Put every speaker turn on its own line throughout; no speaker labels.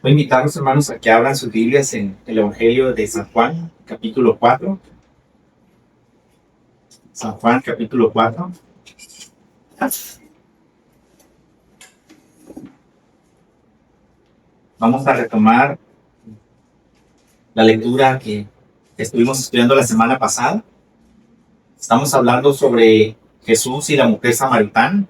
Voy a invitar a los hermanos a que abran sus Biblias en el Evangelio de San Juan, capítulo 4. San Juan, capítulo 4. Vamos a retomar la lectura que estuvimos estudiando la semana pasada. Estamos hablando sobre Jesús y la mujer samaritana.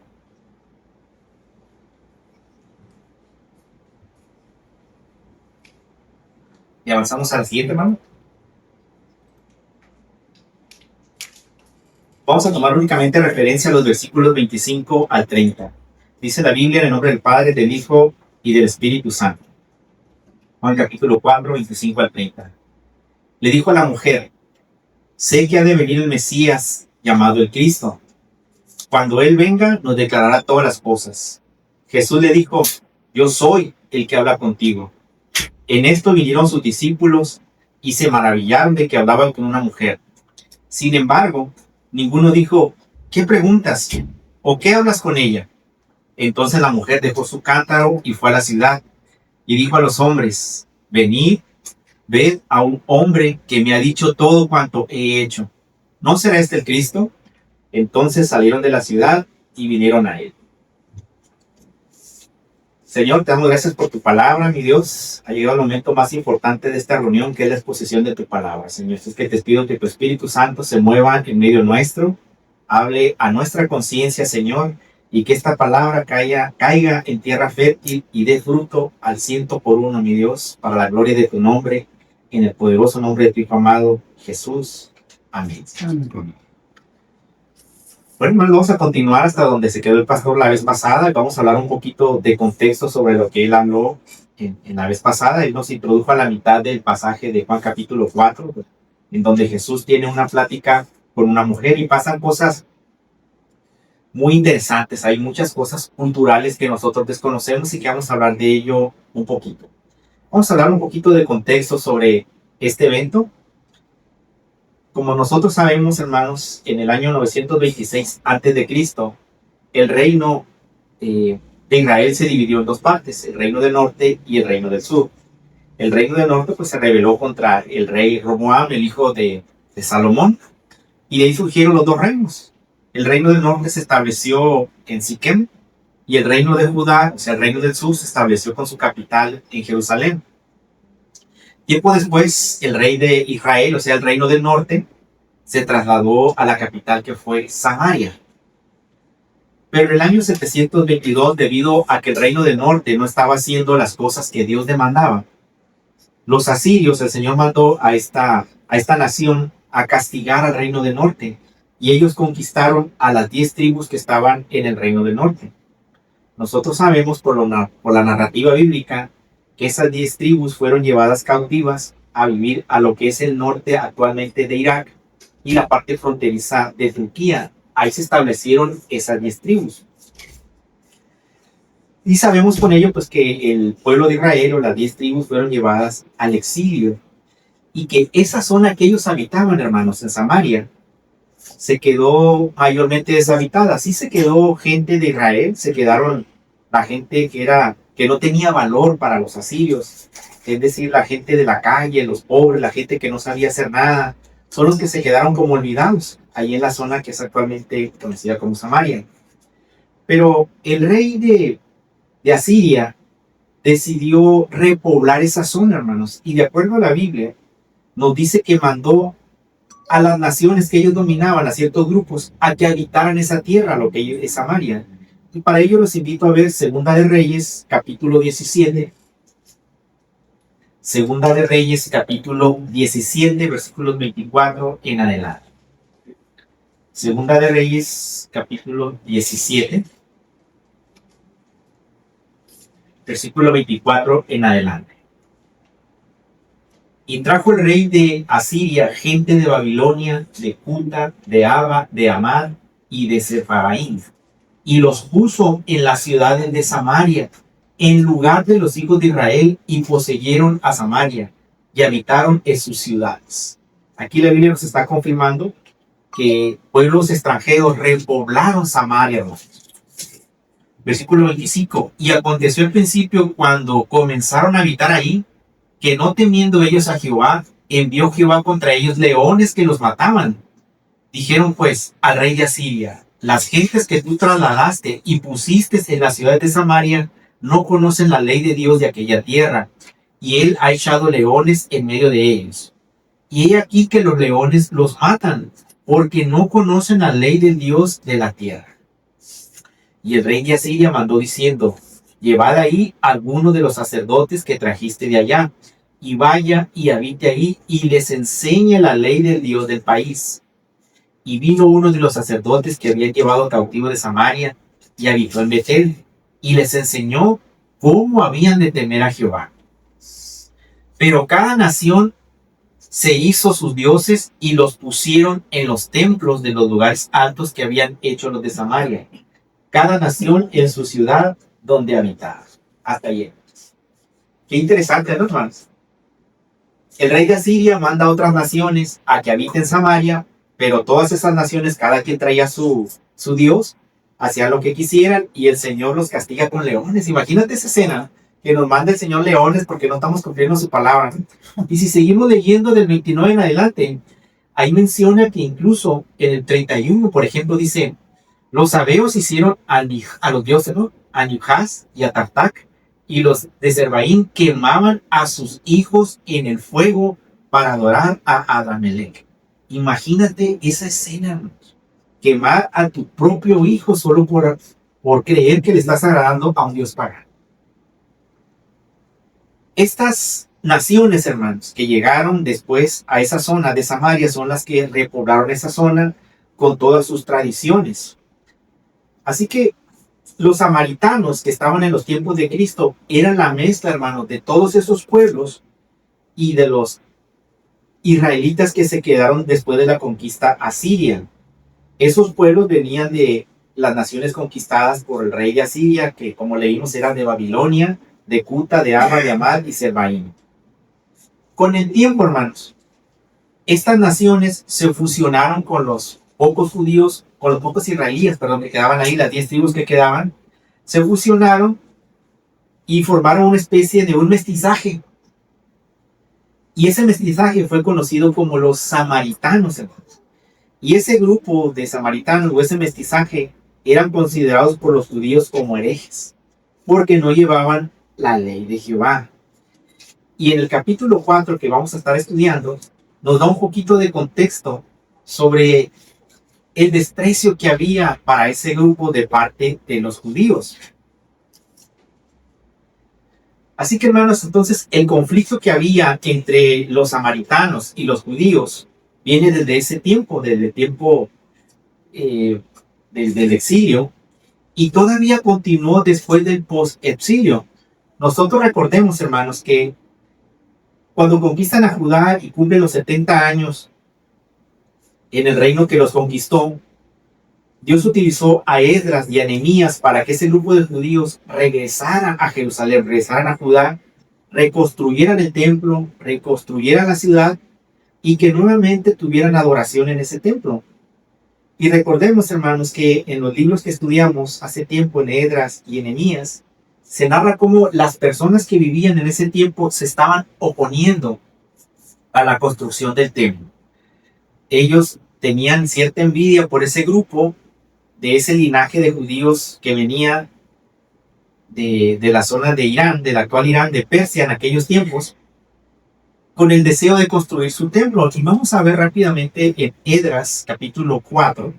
Y avanzamos a la siguiente, hermano. Vamos a tomar únicamente referencia a los versículos 25 al 30. Dice la Biblia en el nombre del Padre, del Hijo y del Espíritu Santo. Juan capítulo 4, 25 al 30. Le dijo a la mujer: sé que ha de venir el Mesías, llamado el Cristo. Cuando Él venga, nos declarará todas las cosas. Jesús le dijo: yo soy el que habla contigo. En esto vinieron sus discípulos y se maravillaron de que hablaban con una mujer. Sin embargo, ninguno dijo: ¿qué preguntas? ¿O qué hablas con ella? Entonces la mujer dejó su cántaro y fue a la ciudad y dijo a los hombres: venid, ved a un hombre que me ha dicho todo cuanto he hecho. ¿No será este el Cristo? Entonces salieron de la ciudad y vinieron a él. Señor, te damos gracias por tu palabra, mi Dios. Ha llegado el momento más importante de esta reunión, que es la exposición de tu palabra. Señor, es que te pido que tu Espíritu Santo se mueva en medio nuestro, hable a nuestra conciencia, Señor, y que esta palabra caiga en tierra fértil y dé fruto al 100 por 1, mi Dios, para la gloria de tu nombre, en el poderoso nombre de tu Hijo amado, Jesús. Amén. Amén. Bueno, hermanos, vamos a continuar hasta donde se quedó el pastor la vez pasada y vamos a hablar un poquito de contexto sobre lo que él habló en la vez pasada. Él nos introdujo a la mitad del pasaje de Juan capítulo 4, en donde Jesús tiene una plática con una mujer y pasan cosas muy interesantes. Hay muchas cosas culturales que nosotros desconocemos y que vamos a hablar de ello un poquito. Vamos a hablar un poquito de contexto sobre este evento. Como nosotros sabemos, hermanos, en el año 926 a.C., el reino de Israel se dividió en dos partes: el reino del norte y el reino del sur. El reino del norte pues se rebeló contra el rey Roboam, el hijo de Salomón, y de ahí surgieron los dos reinos. El reino del norte se estableció en Siquem y el reino de Judá, o sea, el reino del sur, se estableció con su capital en Jerusalén. Tiempo después, el rey de Israel, o sea, el reino del norte, se trasladó a la capital, que fue Samaria. Pero en el año 722, debido a que el reino del norte no estaba haciendo las cosas que Dios demandaba, los asirios, el Señor mandó a esta nación a castigar al reino del norte, y ellos conquistaron a las 10 tribus que estaban en el reino del norte. Nosotros sabemos por la narrativa bíblica que esas 10 tribus fueron llevadas cautivas a vivir a lo que es el norte actualmente de Irak y la parte fronteriza de Turquía. Ahí se establecieron esas 10 tribus. Y sabemos con ello pues que el pueblo de Israel, o las 10 tribus, fueron llevadas al exilio, y que esa zona que ellos habitaban, hermanos, en Samaria, se quedó mayormente deshabitada. Sí se quedó gente de Israel, se quedaron la gente que no tenía valor para los asirios, es decir, la gente de la calle, los pobres, la gente que no sabía hacer nada, son los que se quedaron como olvidados ahí en la zona que es actualmente conocida como Samaria. Pero el rey de Asiria decidió repoblar esa zona, hermanos, y de acuerdo a la Biblia nos dice que mandó a las naciones que ellos dominaban, a ciertos grupos, a que habitaran esa tierra, lo que es Samaria. Y para ello los invito a ver Segunda de Reyes, capítulo 17. Segunda de Reyes, capítulo 17, versículos 24 en adelante. Segunda de Reyes, capítulo 17, versículo 24 en adelante. Y trajo el rey de Asiria gente de Babilonia, de Cuta, de Aba, de Amad y de Sepharvaim, y los puso en las ciudades de Samaria, en lugar de los hijos de Israel, y poseyeron a Samaria, y habitaron en sus ciudades. Aquí la Biblia nos está confirmando que pueblos extranjeros repoblaron Samaria, hermanos. Versículo 25. Y aconteció al principio, cuando comenzaron a habitar ahí, que no temiendo ellos a Jehová, envió Jehová contra ellos leones que los mataban. Dijeron pues al rey de Asiria: las gentes que tú trasladaste y pusiste en la ciudad de Samaria no conocen la ley de Dios de aquella tierra, y él ha echado leones en medio de ellos. Y he aquí que los leones los matan, porque no conocen la ley del Dios de la tierra. Y el rey de Asiria mandó diciendo: llevad ahí a alguno de los sacerdotes que trajiste de allá, y vaya y habite ahí, y les enseñe la ley del Dios del país. Y vino uno de los sacerdotes que habían llevado cautivo de Samaria, y habitó en Betel, y les enseñó cómo habían de temer a Jehová. Pero cada nación se hizo sus dioses y los pusieron en los templos de los lugares altos que habían hecho los de Samaria, cada nación en su ciudad donde habitaba. Hasta allí. Qué interesante, ¿no, hermanos? El rey de Asiria manda a otras naciones a que habiten Samaria, pero todas esas naciones, cada quien traía su dios, hacían lo que quisieran, y el Señor los castiga con leones. Imagínate esa escena, que nos manda el Señor leones porque no estamos cumpliendo su palabra. Y si seguimos leyendo del 29 en adelante, ahí menciona que incluso en el 31, por ejemplo, dice: los sabeos hicieron a los dioses, ¿no?, a Niuhaz y a Tartac, y los de Zerbaín quemaban a sus hijos en el fuego para adorar a Adamelec. Imagínate esa escena, quemar a tu propio hijo solo por creer que le estás agradando a un dios pagano. Estas naciones, hermanos, que llegaron después a esa zona de Samaria son las que repoblaron esa zona con todas sus tradiciones. Así que los samaritanos que estaban en los tiempos de Cristo eran la mezcla, hermanos, de todos esos pueblos y de los israelitas que se quedaron después de la conquista asiria. Esos pueblos venían de las naciones conquistadas por el rey de Asiria, que como leímos eran de Babilonia, de Cuta, de Abba, de Amad y Zerbaín. Con el tiempo, hermanos, estas naciones se fusionaron con los pocos judíos, con los pocos israelíes, perdón, que quedaban ahí, las 10 tribus que quedaban, se fusionaron y formaron una especie de un mestizaje. Y ese mestizaje fue conocido como los samaritanos, hermanos. Y ese grupo de samaritanos o ese mestizaje eran considerados por los judíos como herejes, porque no llevaban la ley de Jehová. Y en el capítulo 4 que vamos a estar estudiando, nos da un poquito de contexto sobre el desprecio que había para ese grupo de parte de los judíos. Así que, hermanos, entonces el conflicto que había entre los samaritanos y los judíos viene desde ese tiempo, desde el tiempo del exilio, y todavía continuó después del post-exilio. Nosotros recordemos, hermanos, que cuando conquistan a Judá y cumplen los 70 años en el reino que los conquistó, Dios utilizó a Esdras y a Nehemías para que ese grupo de judíos regresaran a Jerusalén, regresaran a Judá, reconstruyeran el templo, reconstruyeran la ciudad y que nuevamente tuvieran adoración en ese templo. Y recordemos, hermanos, que en los libros que estudiamos hace tiempo en Esdras y en Nehemías, se narra cómo las personas que vivían en ese tiempo se estaban oponiendo a la construcción del templo. Ellos tenían cierta envidia por ese grupo, de ese linaje de judíos que venía de la zona de Irán, del actual Irán, de Persia en aquellos tiempos, con el deseo de construir su templo. Y vamos a ver rápidamente en Esdras capítulo 4,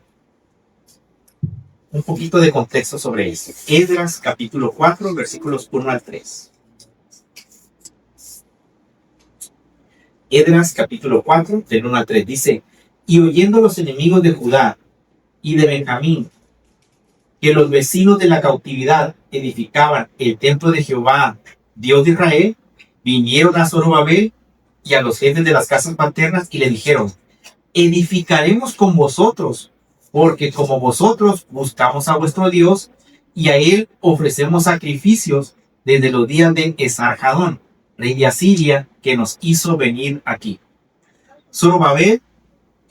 un poquito de contexto sobre eso. Esdras capítulo 4, versículos 1 al 3. Esdras capítulo 4, del 1 al 3, dice: y oyendo los enemigos de Judá y de Benjamín que los vecinos de la cautividad edificaban el templo de Jehová, Dios de Israel, vinieron a Zorobabel y a los jefes de las casas paternas y le dijeron: edificaremos con vosotros, porque como vosotros buscamos a vuestro Dios y a él ofrecemos sacrificios desde los días de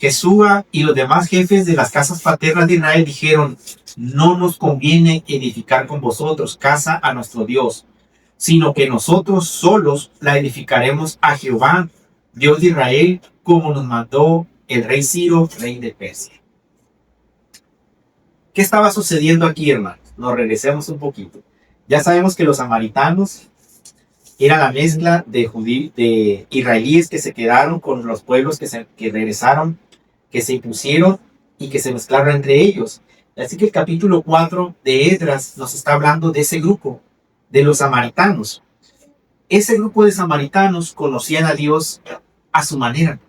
Jesúa y los demás jefes de las casas paternas de Israel dijeron: no nos conviene edificar con vosotros casa a nuestro Dios, sino que nosotros solos la edificaremos a Jehová, Dios de Israel, como nos mandó el rey Ciro, rey de Persia. ¿Qué estaba sucediendo aquí, hermanos? Nos regresemos un poquito. Ya sabemos que los samaritanos eran la mezcla de israelíes que se quedaron con los pueblos que regresaron, que se impusieron y que se mezclaron entre ellos. Así que el capítulo 4 de Esdras nos está hablando de ese grupo, de los samaritanos. Ese grupo de samaritanos conocían a Dios a su manera,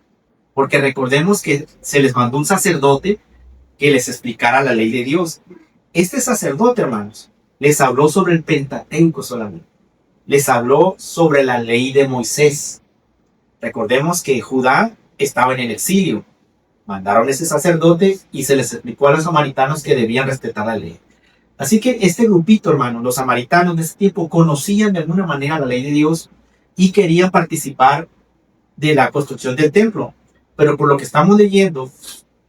porque recordemos que se les mandó un sacerdote que les explicara la ley de Dios. Este sacerdote, hermanos, les habló sobre el Pentateuco solamente. Les habló sobre la ley de Moisés. Recordemos que Judá estaba en el exilio. Mandaron a ese sacerdote y se les explicó a los samaritanos que debían respetar la ley. Así que este grupito, hermanos, los samaritanos de ese tiempo, conocían de alguna manera la ley de Dios y querían participar de la construcción del templo. Pero por lo que estamos leyendo,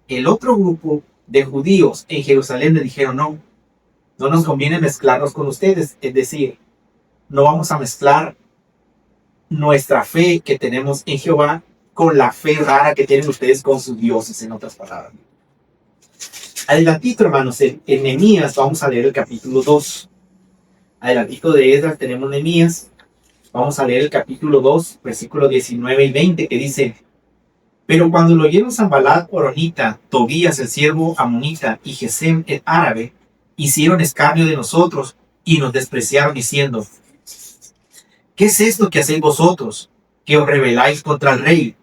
el otro grupo de judíos en Jerusalén le dijeron: no nos conviene mezclarnos con ustedes. Es decir, no vamos a mezclar nuestra fe que tenemos en Jehová con la fe rara que tienen ustedes con sus dioses, en otras palabras. Adelantito, hermanos, en Nehemías vamos a leer el capítulo 2. Adelantito de Esdras tenemos Nehemías. Vamos a leer el capítulo 2, versículos 19 y 20, que dice: pero cuando lo oyeron Sanballat horonita, Tobías el siervo amonita y Gesem el árabe, hicieron escarnio de nosotros y nos despreciaron diciendo: ¿qué es esto que hacéis vosotros, que os rebeláis contra el rey?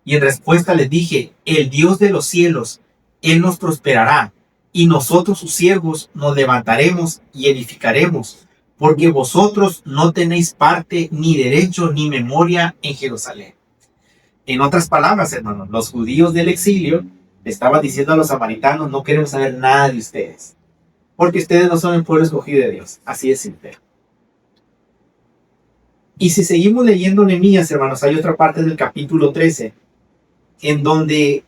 Y en respuesta les dije: el Dios de los cielos, Él nos prosperará, y nosotros sus siervos nos levantaremos y edificaremos, porque vosotros no tenéis parte, ni derecho, ni memoria en Jerusalén. En otras palabras, hermanos, los judíos del exilio estaban diciendo a los samaritanos: no queremos saber nada de ustedes, porque ustedes no son el pueblo escogido de Dios. Así es simple. Y si seguimos leyendo Nehemías, hermanos, hay otra parte del capítulo 13, en donde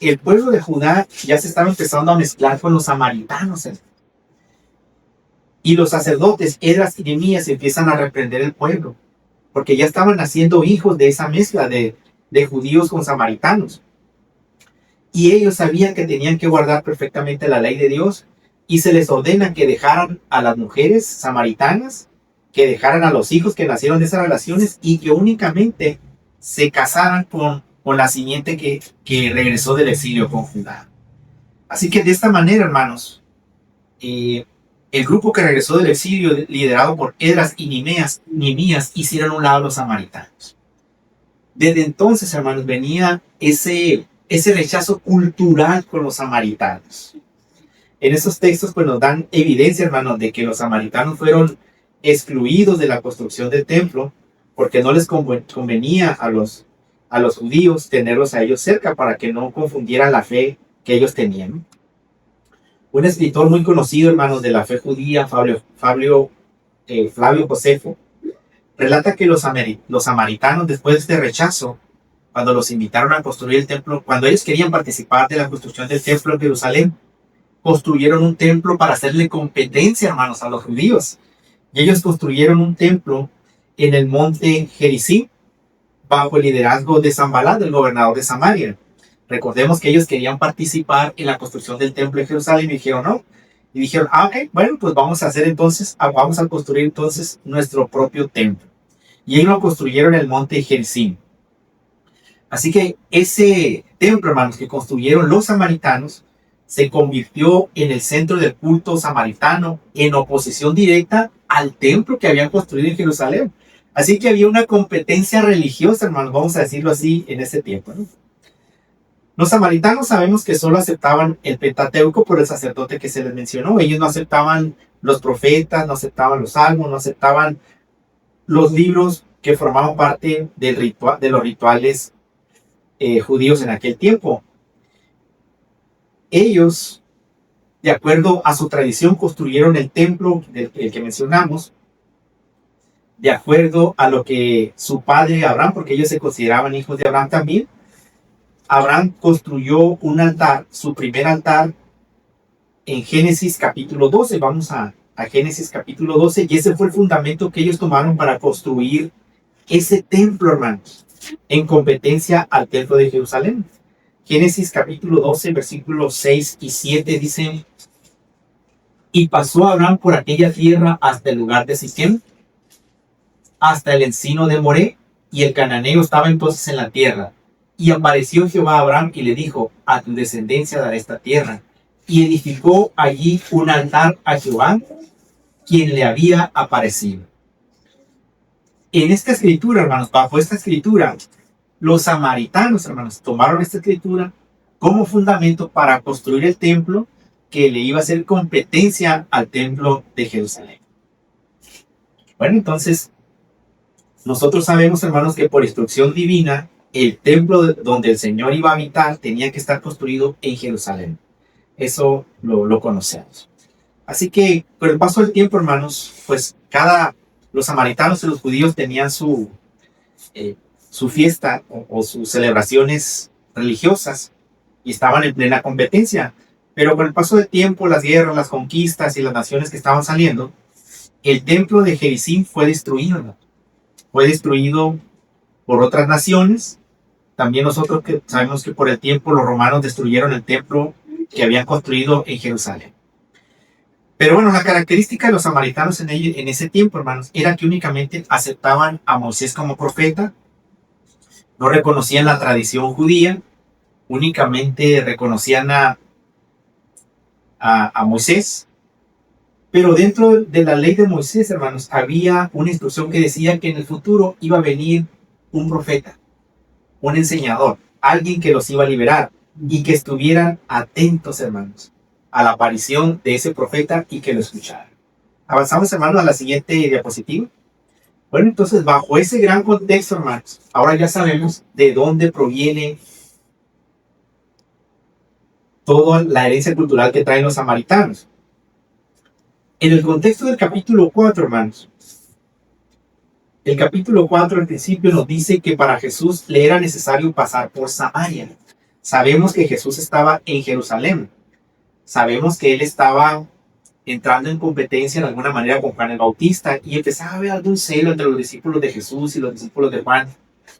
el pueblo de Judá ya se estaba empezando a mezclar con los samaritanos. Y los sacerdotes, Esdras y Nehemías, empiezan a reprender el pueblo, porque ya estaban naciendo hijos de esa mezcla de judíos con samaritanos. Y ellos sabían que tenían que guardar perfectamente la ley de Dios, y se les ordena que dejaran a las mujeres samaritanas, que dejaran a los hijos que nacieron de esas relaciones, y que únicamente se casaran con la simiente que regresó del exilio con Judá. Así que de esta manera, hermanos, el grupo que regresó del exilio, liderado por Esdras y Nehemías, hicieron un lado a los samaritanos. Desde entonces, hermanos, venía ese rechazo cultural con los samaritanos. En esos textos pues nos dan evidencia, hermanos, de que los samaritanos fueron excluidos de la construcción del templo porque no les convenía a los judíos tenerlos a ellos cerca para que no confundieran la fe que ellos tenían. Un escritor muy conocido, hermanos, de la fe judía, Flavio Josefo, relata que los samaritanos, después de este rechazo, cuando los invitaron a construir el templo, cuando ellos querían participar de la construcción del templo en Jerusalén, construyeron un templo para hacerle competencia, hermanos, a los judíos. Y ellos construyeron un templo en el monte Gerizim, bajo el liderazgo de Sanballat, el gobernador de Samaria. Recordemos que ellos querían participar en la construcción del templo en Jerusalén y dijeron no. Y dijeron: ok, bueno, pues vamos a construir entonces nuestro propio templo. Y ellos lo construyeron en el monte Gerizim. Así que ese templo, hermanos, que construyeron los samaritanos, se convirtió en el centro del culto samaritano, en oposición directa al templo que habían construido en Jerusalén. Así que había una competencia religiosa, hermanos, vamos a decirlo así, en ese tiempo, ¿no? Los samaritanos sabemos que solo aceptaban el Pentateuco por el sacerdote que se les mencionó. Ellos no aceptaban los profetas, no aceptaban los salmos, no aceptaban los libros que formaban parte de los rituales judíos en aquel tiempo. Ellos, de acuerdo a su tradición, construyeron el templo del que mencionamos, de acuerdo a lo que su padre Abraham, porque ellos se consideraban hijos de Abraham también, Abraham construyó un altar, su primer altar, en Génesis capítulo 12. Vamos a Génesis capítulo 12, y ese fue el fundamento que ellos tomaron para construir ese templo, hermanos, en competencia al templo de Jerusalén. Génesis capítulo 12, versículos 6 y 7 dicen: y pasó Abraham por aquella tierra hasta el lugar de Siquem, hasta el encino de Moré, y el cananeo estaba entonces en la tierra. Y apareció Jehová a Abraham y le dijo: a tu descendencia daré esta tierra. Y edificó allí un altar a Jehová, quien le había aparecido. En esta escritura, hermanos, bajo esta escritura, los samaritanos, hermanos, tomaron esta escritura como fundamento para construir el templo que le iba a hacer competencia al templo de Jerusalén. Bueno, entonces, nosotros sabemos, hermanos, que por instrucción divina, el templo donde el Señor iba a habitar tenía que estar construido en Jerusalén. Eso lo conocemos. Así que, con el paso del tiempo, hermanos, pues los samaritanos y los judíos tenían su fiesta o sus celebraciones religiosas y estaban en plena competencia. Pero con el paso del tiempo, las guerras, las conquistas y las naciones que estaban saliendo, el templo de Gerizim fue destruido, ¿no? Fue destruido por otras naciones. También nosotros que sabemos que por el tiempo los romanos destruyeron el templo que habían construido en Jerusalén. Pero bueno, la característica de los samaritanos en ese tiempo, hermanos, era que únicamente aceptaban a Moisés como profeta, no reconocían la tradición judía, únicamente reconocían a Moisés. Pero dentro de la ley de Moisés, hermanos, había una instrucción que decía que en el futuro iba a venir un profeta, un enseñador, alguien que los iba a liberar, y que estuvieran atentos, hermanos, a la aparición de ese profeta y que lo escucharan. Avanzamos, hermanos, a la siguiente diapositiva. Bueno, entonces, bajo ese gran contexto, hermanos, ahora ya sabemos de dónde proviene toda la herencia cultural que traen los samaritanos. En el contexto del capítulo 4, hermanos, el capítulo 4 al principio nos dice que para Jesús le era necesario pasar por Samaria. Sabemos que Jesús estaba en Jerusalén. Sabemos que él estaba entrando en competencia de alguna manera con Juan el Bautista y empezaba a haber algún celo entre los discípulos de Jesús y los discípulos de Juan,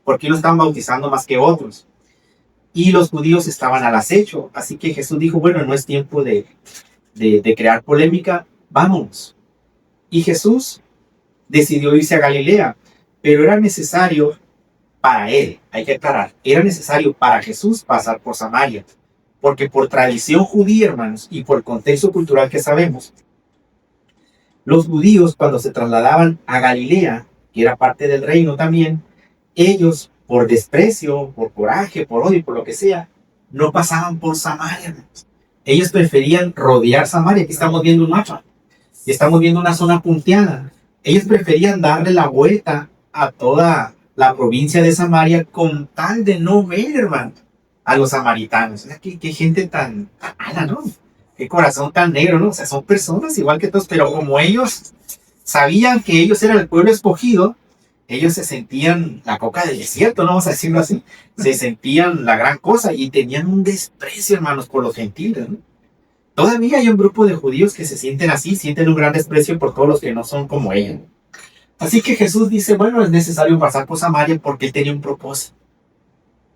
porque lo estaban bautizando más que otros. Y los judíos estaban al acecho. Así que Jesús dijo: bueno, no es tiempo de crear polémica, vámonos. Y Jesús decidió irse a Galilea, pero era necesario para él, hay que aclarar, era necesario para Jesús pasar por Samaria, porque por tradición judía, hermanos, y por el contexto cultural que sabemos, los judíos cuando se trasladaban a Galilea, que era parte del reino también, ellos por desprecio, por coraje, por odio, por lo que sea, no pasaban por Samaria, hermanos. Ellos preferían rodear Samaria. Aquí estamos viendo un mapa y estamos viendo una zona punteada. Ellos preferían darle la vuelta a toda la provincia de Samaria con tal de no ver, hermano, a los samaritanos. ¿Qué gente tan mala, ¿no? Qué corazón tan negro, ¿no? O sea, son personas igual que todos, pero como ellos sabían que ellos eran el pueblo escogido, ellos se sentían la coca del desierto, ¿no? Vamos a decirlo así. Se sentían la gran cosa y tenían un desprecio, hermanos, por los gentiles, ¿no? Todavía hay un grupo de judíos que se sienten así, sienten un gran desprecio por todos los que no son como ellos. Así que Jesús dice: bueno, es necesario pasar por Samaria porque él tenía un propósito.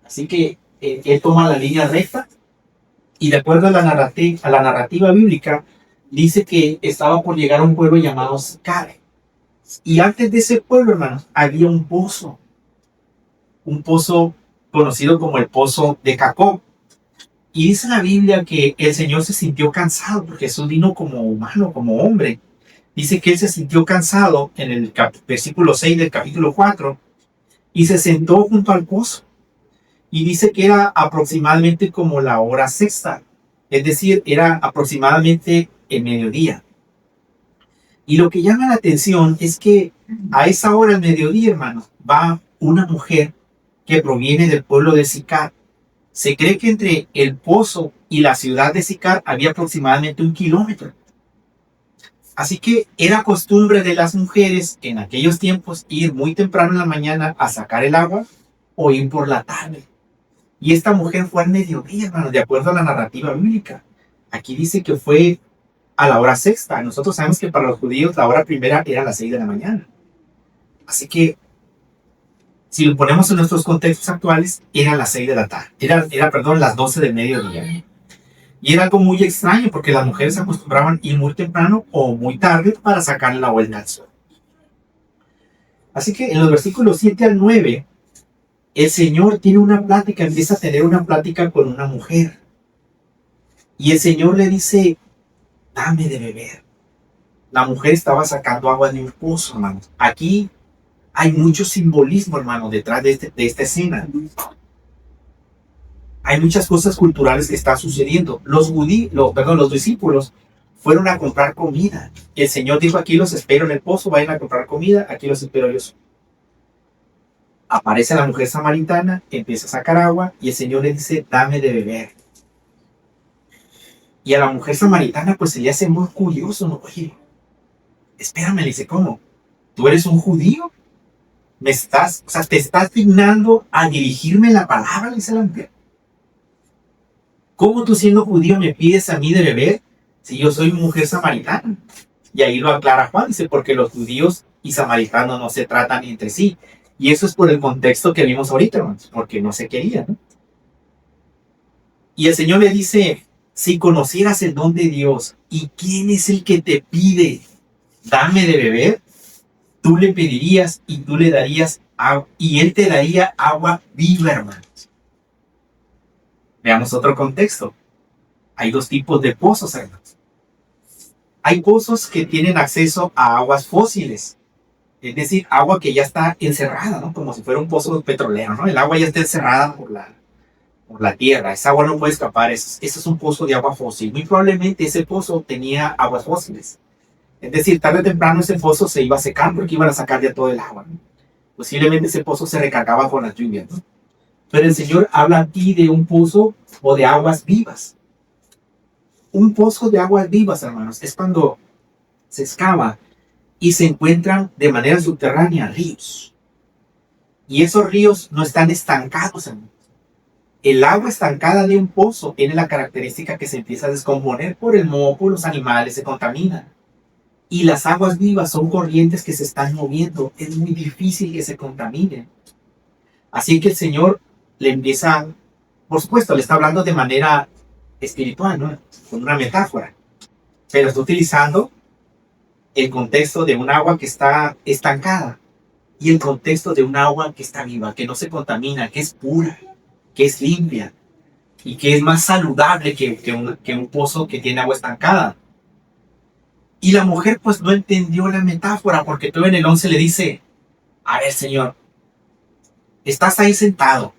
Así que él toma la línea recta y de acuerdo a la narrativa bíblica, dice que estaba por llegar a un pueblo llamado Sicar. Y antes de ese pueblo, hermanos, había un pozo conocido como el pozo de Jacob. Y dice la Biblia que el Señor se sintió cansado, porque Jesús vino como humano, como hombre. Dice que él se sintió cansado en el versículo 6 del capítulo 4 y se sentó junto al pozo. Y dice que era aproximadamente como la hora sexta, es decir, era aproximadamente el mediodía. Y lo que llama la atención es que a esa hora del mediodía, hermanos, va una mujer que proviene del pueblo de Sicar. Se cree que entre el pozo y la ciudad de Sicar había aproximadamente 1 kilómetro. Así que era costumbre de las mujeres en aquellos tiempos ir muy temprano en la mañana a sacar el agua o ir por la tarde. Y esta mujer fue al mediodía, hermanos, de acuerdo a la narrativa bíblica. Aquí dice que fue a la hora sexta. Nosotros sabemos que para los judíos la hora primera era las 6 de la mañana. Así que, si lo ponemos en nuestros contextos actuales, eran las 6 de la tarde. Perdón, las 12 del mediodía. Y era algo muy extraño porque las mujeres se acostumbraban a ir muy temprano o muy tarde para sacarle la vuelta al sol. Así que en los versículos 7 al 9, el Señor tiene una plática, empieza a tener una plática con una mujer. Y el Señor le dice, dame de beber. La mujer estaba sacando agua de un pozo, hermanos. Aquí hay mucho simbolismo, hermano, detrás de esta escena. Hay muchas cosas culturales que están sucediendo. Los discípulos fueron a comprar comida. El Señor dijo, aquí los espero en el pozo, vayan a comprar comida, aquí los espero yo. Aparece la mujer samaritana, empieza a sacar agua y el Señor le dice, dame de beber. Y a la mujer samaritana pues se le hace muy curioso, ¿no? Oye, espérame, le dice, ¿cómo? ¿Tú eres un judío? ¿Te estás dignando a dirigirme la palabra? Le dice la mujer. ¿Cómo tú siendo judío me pides a mí de beber si yo soy mujer samaritana? Y ahí lo aclara Juan, dice, porque los judíos y samaritanos no se tratan entre sí. Y eso es por el contexto que vimos ahorita, hermanos, porque no se querían, ¿no? Y el Señor le dice, si conocieras el don de Dios y quién es el que te pide, dame de beber, tú le pedirías y tú le darías agua, y él te daría agua viva, hermanos. Veamos otro contexto. Hay dos tipos de pozos, hermanos. Hay pozos que tienen acceso a aguas fósiles, es decir, agua que ya está encerrada, ¿no? Como si fuera un pozo petrolero, ¿no? El agua ya está encerrada por la tierra, esa agua no puede escapar, eso es un pozo de agua fósil. Muy probablemente ese pozo tenía aguas fósiles. Es decir, tarde o temprano ese pozo se iba a secar porque iban a sacar ya todo el agua, ¿no? Posiblemente ese pozo se recargaba con las lluvias, ¿no? Pero el Señor habla aquí de un pozo o de aguas vivas. Un pozo de aguas vivas, hermanos, es cuando se excava y se encuentran de manera subterránea ríos. Y esos ríos no están estancados, hermanos. El agua estancada de un pozo tiene la característica que se empieza a descomponer por el moho, por los animales, se contamina. Y las aguas vivas son corrientes que se están moviendo. Es muy difícil que se contaminen. Así que el Señor le empieza, por supuesto, le está hablando de manera espiritual, ¿no? Con una metáfora. Pero está utilizando el contexto de un agua que está estancada y el contexto de un agua que está viva, que no se contamina, que es pura, que es limpia y que es más saludable que un pozo que tiene agua estancada. Y la mujer pues no entendió la metáfora porque todo en el 11 le dice, a ver, Señor, estás ahí sentado,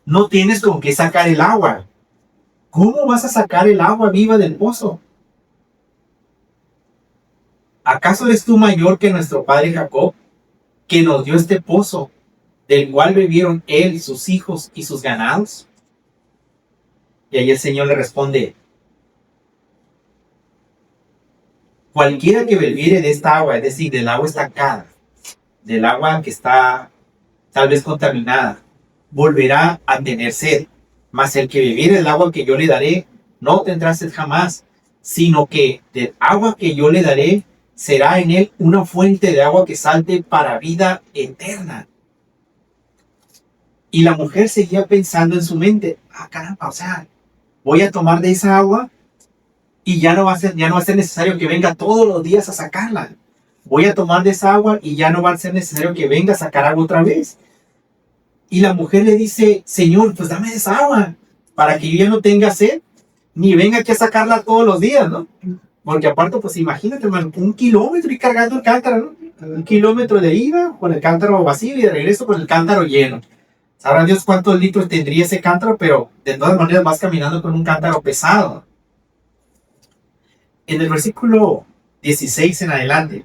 no tienes con qué sacar el agua. ¿Cómo vas a sacar el agua viva del pozo? ¿Acaso eres tú mayor que nuestro padre Jacob, que nos dio este pozo, del cual bebieron él, sus hijos y sus ganados? Y ahí el Señor le responde, cualquiera que bebiere de esta agua, es decir, del agua estancada, del agua que está tal vez contaminada, volverá a tener sed. Mas el que bebiere el agua que yo le daré, no tendrá sed jamás, sino que del agua que yo le daré, será en él una fuente de agua que salte para vida eterna. Y la mujer seguía pensando en su mente, caramba, o sea, voy a tomar de esa agua y ya no va a ser necesario que venga todos los días a sacarla. Voy a tomar de esa agua y ya no va a ser necesario que venga a sacar agua otra vez. Y la mujer le dice, Señor, pues dame esa agua para que yo ya no tenga sed, ni venga aquí a sacarla todos los días, ¿no? Porque aparte, pues imagínate, hermano, 1 kilómetro y cargando el cántaro, ¿no? 1 kilómetro de ida con el cántaro vacío y de regreso con el cántaro lleno. Sabrá Dios cuántos litros tendría ese cántaro, pero de todas maneras vas caminando con un cántaro pesado. En el versículo 16 en adelante,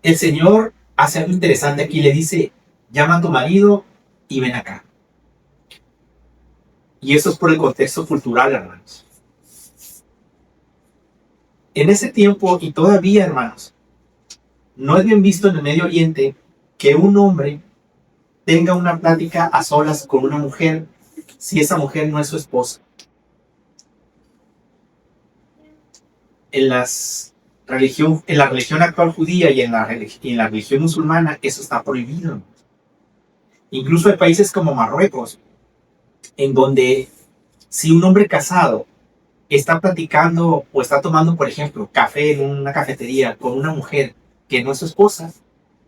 el Señor hace algo interesante aquí, le dice, llama a tu marido y ven acá. Y eso es por el contexto cultural, hermanos. En ese tiempo, y todavía, hermanos, no es bien visto en el Medio Oriente que un hombre tenga una plática a solas con una mujer si esa mujer no es su esposa? En la religión actual judía y en la religión musulmana, eso está prohibido. Incluso hay países como Marruecos, en donde si un hombre casado está platicando o está tomando, por ejemplo, café en una cafetería con una mujer que no es su esposa,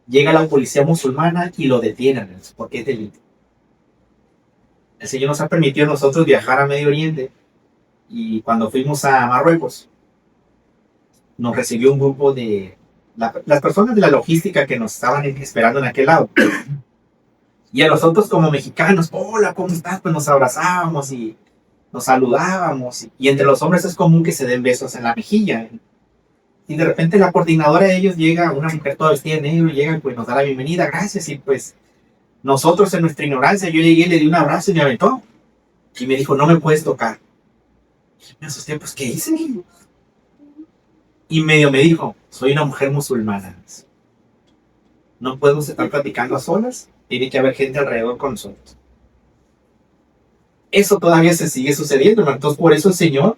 llega la policía musulmana y lo detienen, porque es delito. El Señor nos ha permitido a nosotros viajar a Medio Oriente, y cuando fuimos a Marruecos, nos recibió un grupo de las personas de la logística que nos estaban esperando en aquel lado. Y a nosotros como mexicanos, hola, ¿cómo estás? Pues nos abrazábamos y nos saludábamos. Y entre los hombres es común que se den besos en la mejilla. Y de repente la coordinadora de ellos llega, una mujer toda vestida de negro, llega y pues nos da la bienvenida, gracias. Y pues nosotros en nuestra ignorancia, yo llegué, le di un abrazo y me aventó. Y me dijo, no me puedes tocar. Y me asusté, pues, ¿qué hice? Y medio me dijo, soy una mujer musulmana. No podemos estar platicando a solas, tiene que haber gente alrededor con nosotros. Eso todavía se sigue sucediendo, ¿no? Entonces por eso el Señor,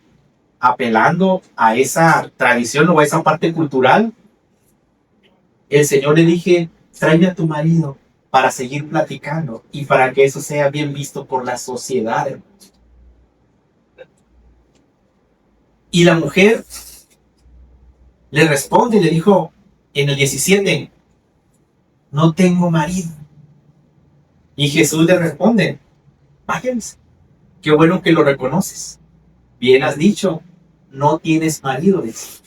apelando a esa tradición o a esa parte cultural, el Señor le dije, tráeme a tu marido para seguir platicando y para que eso sea bien visto por la sociedad. Y la mujer le responde y le dijo en el 17, no tengo marido. Y Jesús le responde, váyanse, qué bueno que lo reconoces. Bien has dicho, no tienes marido, dice.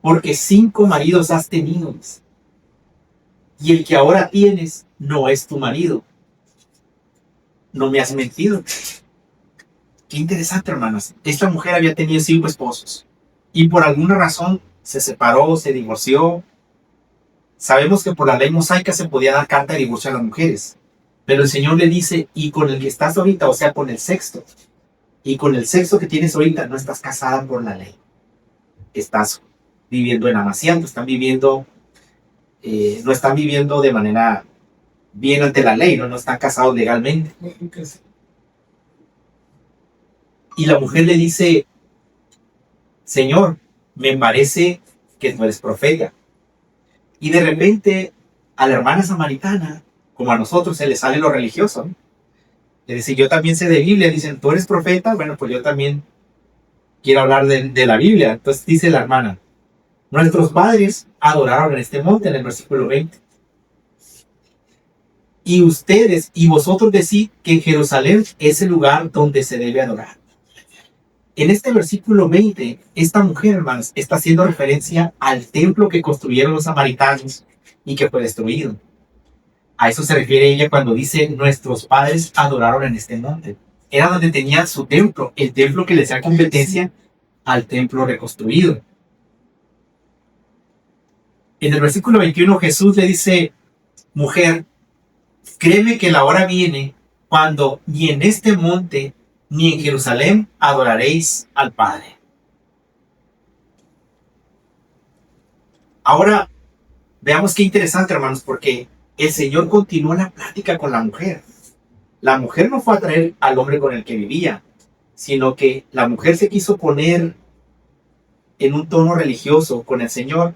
Porque 5 maridos has tenido, dice. Y el que ahora tienes no es tu marido. No me has mentido. Qué interesante, hermanos. Esta mujer había tenido 5 esposos. Y por alguna razón se separó, se divorció. Sabemos que por la ley mosaica se podía dar carta de divorcio a las mujeres. Pero el Señor le dice, y con el que estás ahorita, o sea, con el sexto, y con el sexo que tienes ahorita, no estás casada por la ley. Estás viviendo en amaciato, no están viviendo de manera bien ante la ley, no están casados legalmente. Y la mujer le dice, Señor, me parece que tú eres profeta. Y de repente a la hermana samaritana, como a nosotros, se le sale lo religioso, ¿no? Le dice, yo también sé de Biblia. Dicen, ¿tú eres profeta? Bueno, pues yo también quiero hablar de la Biblia. Entonces dice la hermana, nuestros padres adoraron en este monte, en el versículo 20. Y ustedes y vosotros decís que en Jerusalén es el lugar donde se debe adorar. En este versículo 20, esta mujer, hermanos, está haciendo referencia al templo que construyeron los samaritanos y que fue destruido. A eso se refiere ella cuando dice, nuestros padres adoraron en este monte. Era donde tenían su templo, el templo que les hacía competencia al templo reconstruido. En el versículo 21 Jesús le dice, mujer, créeme que la hora viene cuando ni en este monte ni en Jerusalén adoraréis al Padre. Ahora, veamos qué interesante, hermanos, porque el Señor continúa la plática con la mujer. La mujer no fue a traer al hombre con el que vivía, sino que la mujer se quiso poner en un tono religioso con el Señor.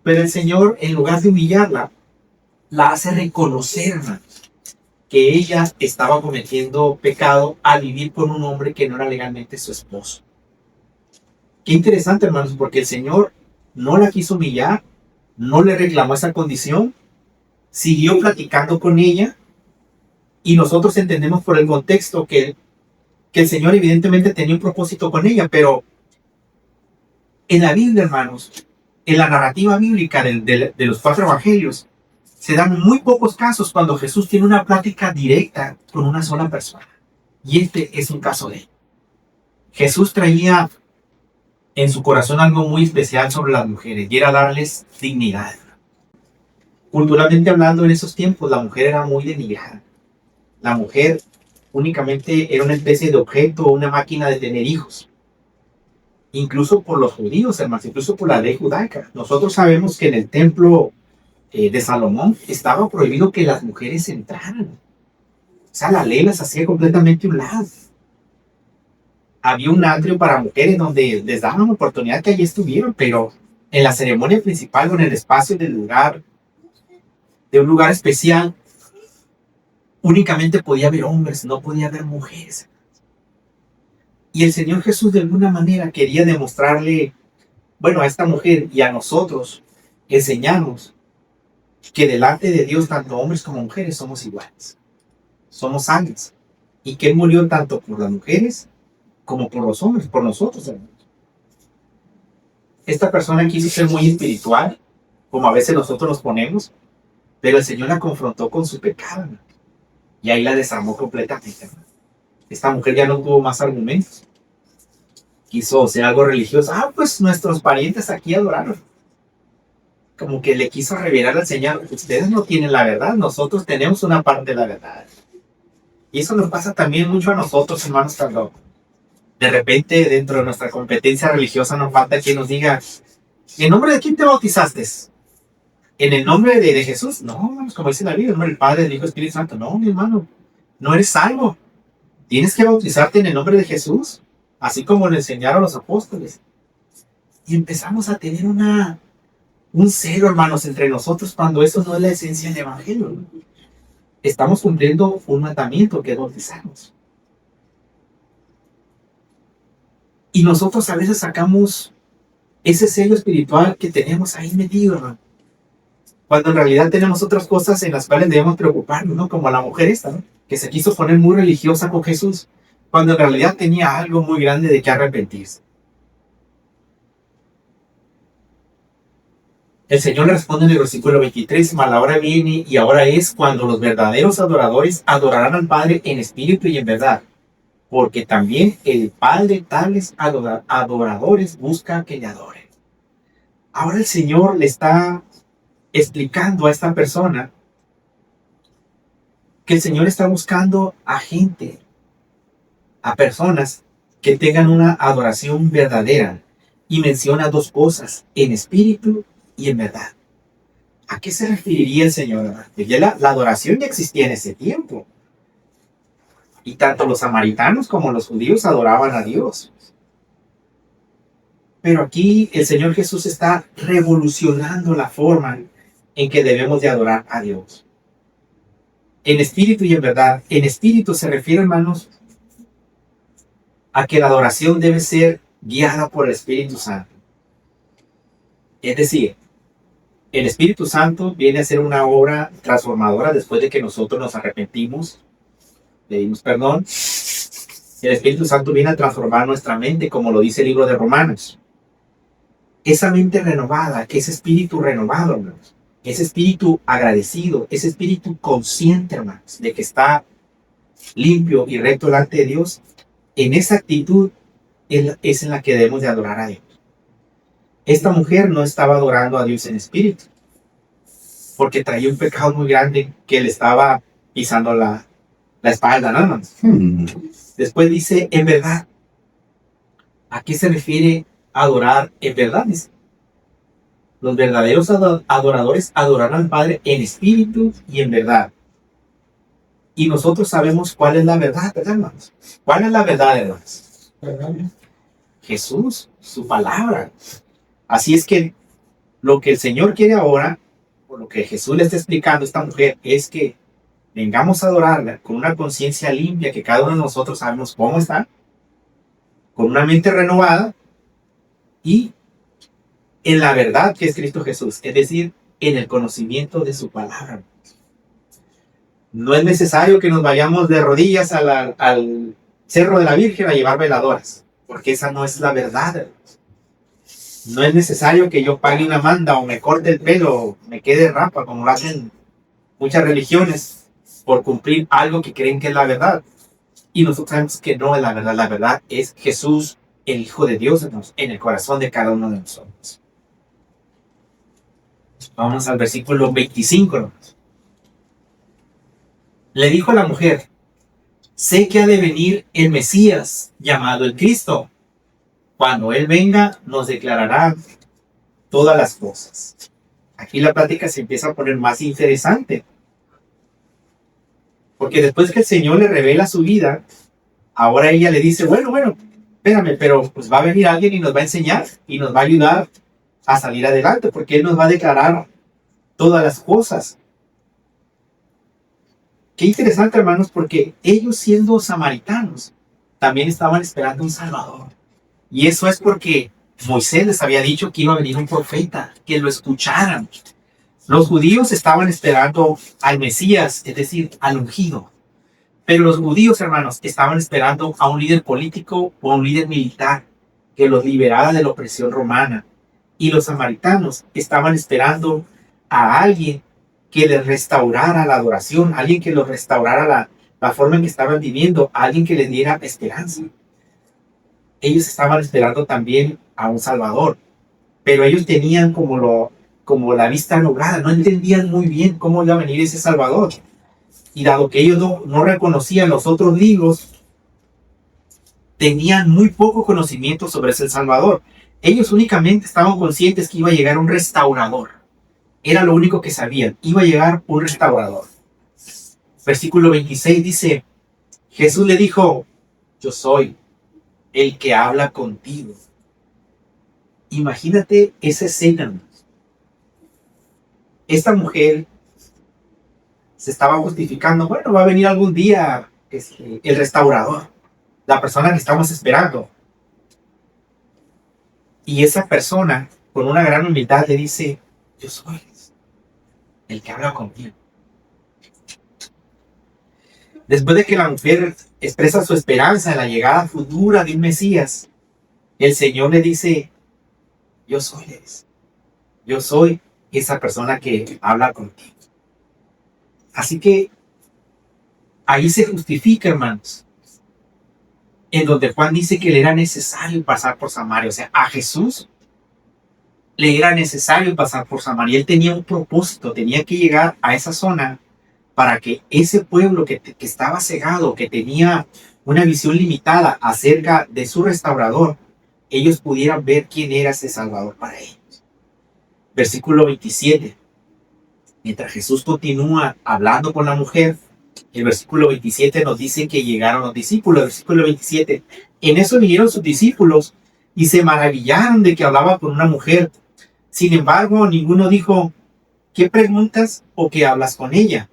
Pero el Señor, en lugar de humillarla, la hace reconocer, hermanos, que ella estaba cometiendo pecado al vivir con un hombre que no era legalmente su esposo. Qué interesante, hermanos, porque el Señor no la quiso humillar, no le reclamó esa condición, siguió platicando con ella, y nosotros entendemos por el contexto que el Señor evidentemente tenía un propósito con ella, pero en la Biblia, hermanos, en la narrativa bíblica de los 4 evangelios, se dan muy pocos casos cuando Jesús tiene una plática directa con una sola persona. Y este es un caso de él. Jesús traía en su corazón algo muy especial sobre las mujeres, y era darles dignidad. Culturalmente hablando, en esos tiempos, la mujer era muy denigrada. La mujer únicamente era una especie de objeto, una máquina de tener hijos. Incluso por los judíos, hermanos, incluso por la ley judaica. Nosotros sabemos que en el templo de Salomón, estaba prohibido que las mujeres entraran. O sea, la ley las hacía completamente a un lado. Había un atrio para mujeres donde les daban oportunidad que allí estuvieran, pero en la ceremonia principal o en el espacio del lugar, de un lugar especial, únicamente podía haber hombres, no podía haber mujeres. Y el Señor Jesús de alguna manera quería demostrarle, bueno, a esta mujer y a nosotros, enseñarnos que delante de Dios, tanto hombres como mujeres, somos iguales. Somos ángeles. Y que Él murió tanto por las mujeres como por los hombres, por nosotros, hermanos. Esta persona quiso ser muy espiritual, como a veces nosotros nos ponemos, pero el Señor la confrontó con su pecado, hermano, y ahí la desarmó completamente, hermano. Esta mujer ya no tuvo más argumentos. Quiso ser algo religioso. Pues nuestros parientes aquí adoraron. Como que le quiso revelar al Señor, ustedes no tienen la verdad, nosotros tenemos una parte de la verdad. Y eso nos pasa también mucho a nosotros, hermanos, cuando de repente dentro de nuestra competencia religiosa nos falta quien nos diga, ¿en nombre de quién te bautizaste? ¿En el nombre de Jesús? No, hermanos, como dice la Biblia, en nombre del Padre, del Hijo y del Espíritu Santo. No, mi hermano, no eres salvo. Tienes que bautizarte en el nombre de Jesús, así como le enseñaron los apóstoles. Y empezamos a tener un celo, hermanos, entre nosotros cuando eso no es la esencia del Evangelio. Estamos cumpliendo un mandamiento que es bautizarnos. Y nosotros a veces sacamos ese sello espiritual que tenemos ahí metido, hermano, cuando en realidad tenemos otras cosas en las cuales debemos preocuparnos, ¿no? Como la mujer esta, ¿no? Que se quiso poner muy religiosa con Jesús, cuando en realidad tenía algo muy grande de que arrepentirse. El Señor le responde en el versículo 23, mas la hora viene y ahora es cuando los verdaderos adoradores adorarán al Padre en espíritu y en verdad, porque también el Padre tales adoradores busca que le adoren. Ahora el Señor le está explicando a esta persona que el Señor está buscando a gente, a personas que tengan una adoración verdadera, y menciona dos cosas, en espíritu y en verdad. ¿A qué se referiría el Señor? Ya la adoración ya existía en ese tiempo. Y tanto los samaritanos como los judíos adoraban a Dios. Pero aquí el Señor Jesús está revolucionando la forma en que debemos de adorar a Dios. En espíritu y en verdad. En espíritu se refiere, hermanos, a que la adoración debe ser guiada por el Espíritu Santo. Es decir, el Espíritu Santo viene a ser una obra transformadora después de que nosotros nos arrepentimos, le dimos perdón. El Espíritu Santo viene a transformar nuestra mente, como lo dice el libro de Romanos. Esa mente renovada, ese espíritu renovado, hermanos, ese espíritu agradecido, ese espíritu consciente, hermanos, de que está limpio y recto delante de Dios, en esa actitud es en la que debemos de adorar a Dios. Esta mujer no estaba adorando a Dios en espíritu, porque traía un pecado muy grande que le estaba pisando la espalda, ¿no, hermanos? Después dice, en verdad. ¿A qué se refiere adorar en verdad? Los verdaderos adoradores adorarán al Padre en espíritu y en verdad. Y nosotros sabemos cuál es la verdad, ¿verdad, hermanos? ¿Cuál es la verdad, hermanos? Jesús, su palabra. Así es que lo que el Señor quiere ahora, por lo que Jesús le está explicando a esta mujer, es que vengamos a adorarla con una conciencia limpia, que cada uno de nosotros sabemos cómo está, con una mente renovada y en la verdad que es Cristo Jesús, es decir, en el conocimiento de su palabra. No es necesario que nos vayamos de rodillas al Cerro de la Virgen a llevar veladoras, porque esa no es la verdad. No es necesario que yo pague una manda o me corte el pelo o me quede rapa, como lo hacen muchas religiones, por cumplir algo que creen que es la verdad. Y nosotros sabemos que no es la verdad. La verdad es Jesús, el Hijo de Dios, en el corazón de cada uno de nosotros. Vamos al versículo 25. ¿No? Le dijo a la mujer, sé que ha de venir el Mesías, llamado el Cristo. Cuando Él venga, nos declarará todas las cosas. Aquí la plática se empieza a poner más interesante. Porque después que el Señor le revela su vida, ahora ella le dice, bueno, espérame, pero pues va a venir alguien y nos va a enseñar y nos va a ayudar a salir adelante, porque Él nos va a declarar todas las cosas. Qué interesante, hermanos, porque ellos siendo samaritanos, también estaban esperando un Salvador. Y eso es porque Moisés les había dicho que iba a venir un profeta, que lo escucharan. Los judíos estaban esperando al Mesías, es decir, al ungido. Pero los judíos, hermanos, estaban esperando a un líder político o a un líder militar que los liberara de la opresión romana. Y los samaritanos estaban esperando a alguien que les restaurara la adoración, alguien que los restaurara la forma en que estaban viviendo, alguien que les diera esperanza. Ellos estaban esperando también a un Salvador, pero ellos tenían como la vista nublada, no entendían muy bien cómo iba a venir ese Salvador. Y dado que ellos no reconocían los otros libros, tenían muy poco conocimiento sobre ese Salvador. Ellos únicamente estaban conscientes que iba a llegar un restaurador. Era lo único que sabían. Iba a llegar un restaurador. Versículo 26 dice, Jesús le dijo, yo soy el que habla contigo. Imagínate esa escena. Esta mujer se estaba justificando, bueno, va a venir algún día el restaurador, la persona que estamos esperando. Y esa persona, con una gran humildad, le dice, yo soy el que habla contigo. Después de que la mujer expresa su esperanza en la llegada futura de un Mesías, el Señor le dice, yo soy esa persona que habla contigo. Así que ahí se justifica, hermanos, en donde Juan dice que le era necesario pasar por Samaria. O sea, a Jesús le era necesario pasar por Samaria. Él tenía un propósito, tenía que llegar a esa zona para que ese pueblo que estaba cegado, que tenía una visión limitada acerca de su restaurador, ellos pudieran ver quién era ese Salvador para ellos. Versículo 27. Mientras Jesús continúa hablando con la mujer, el versículo 27 nos dice que llegaron los discípulos. El versículo 27. En eso vinieron sus discípulos y se maravillaron de que hablaba con una mujer. Sin embargo, ninguno dijo, ¿qué preguntas o qué hablas con ella?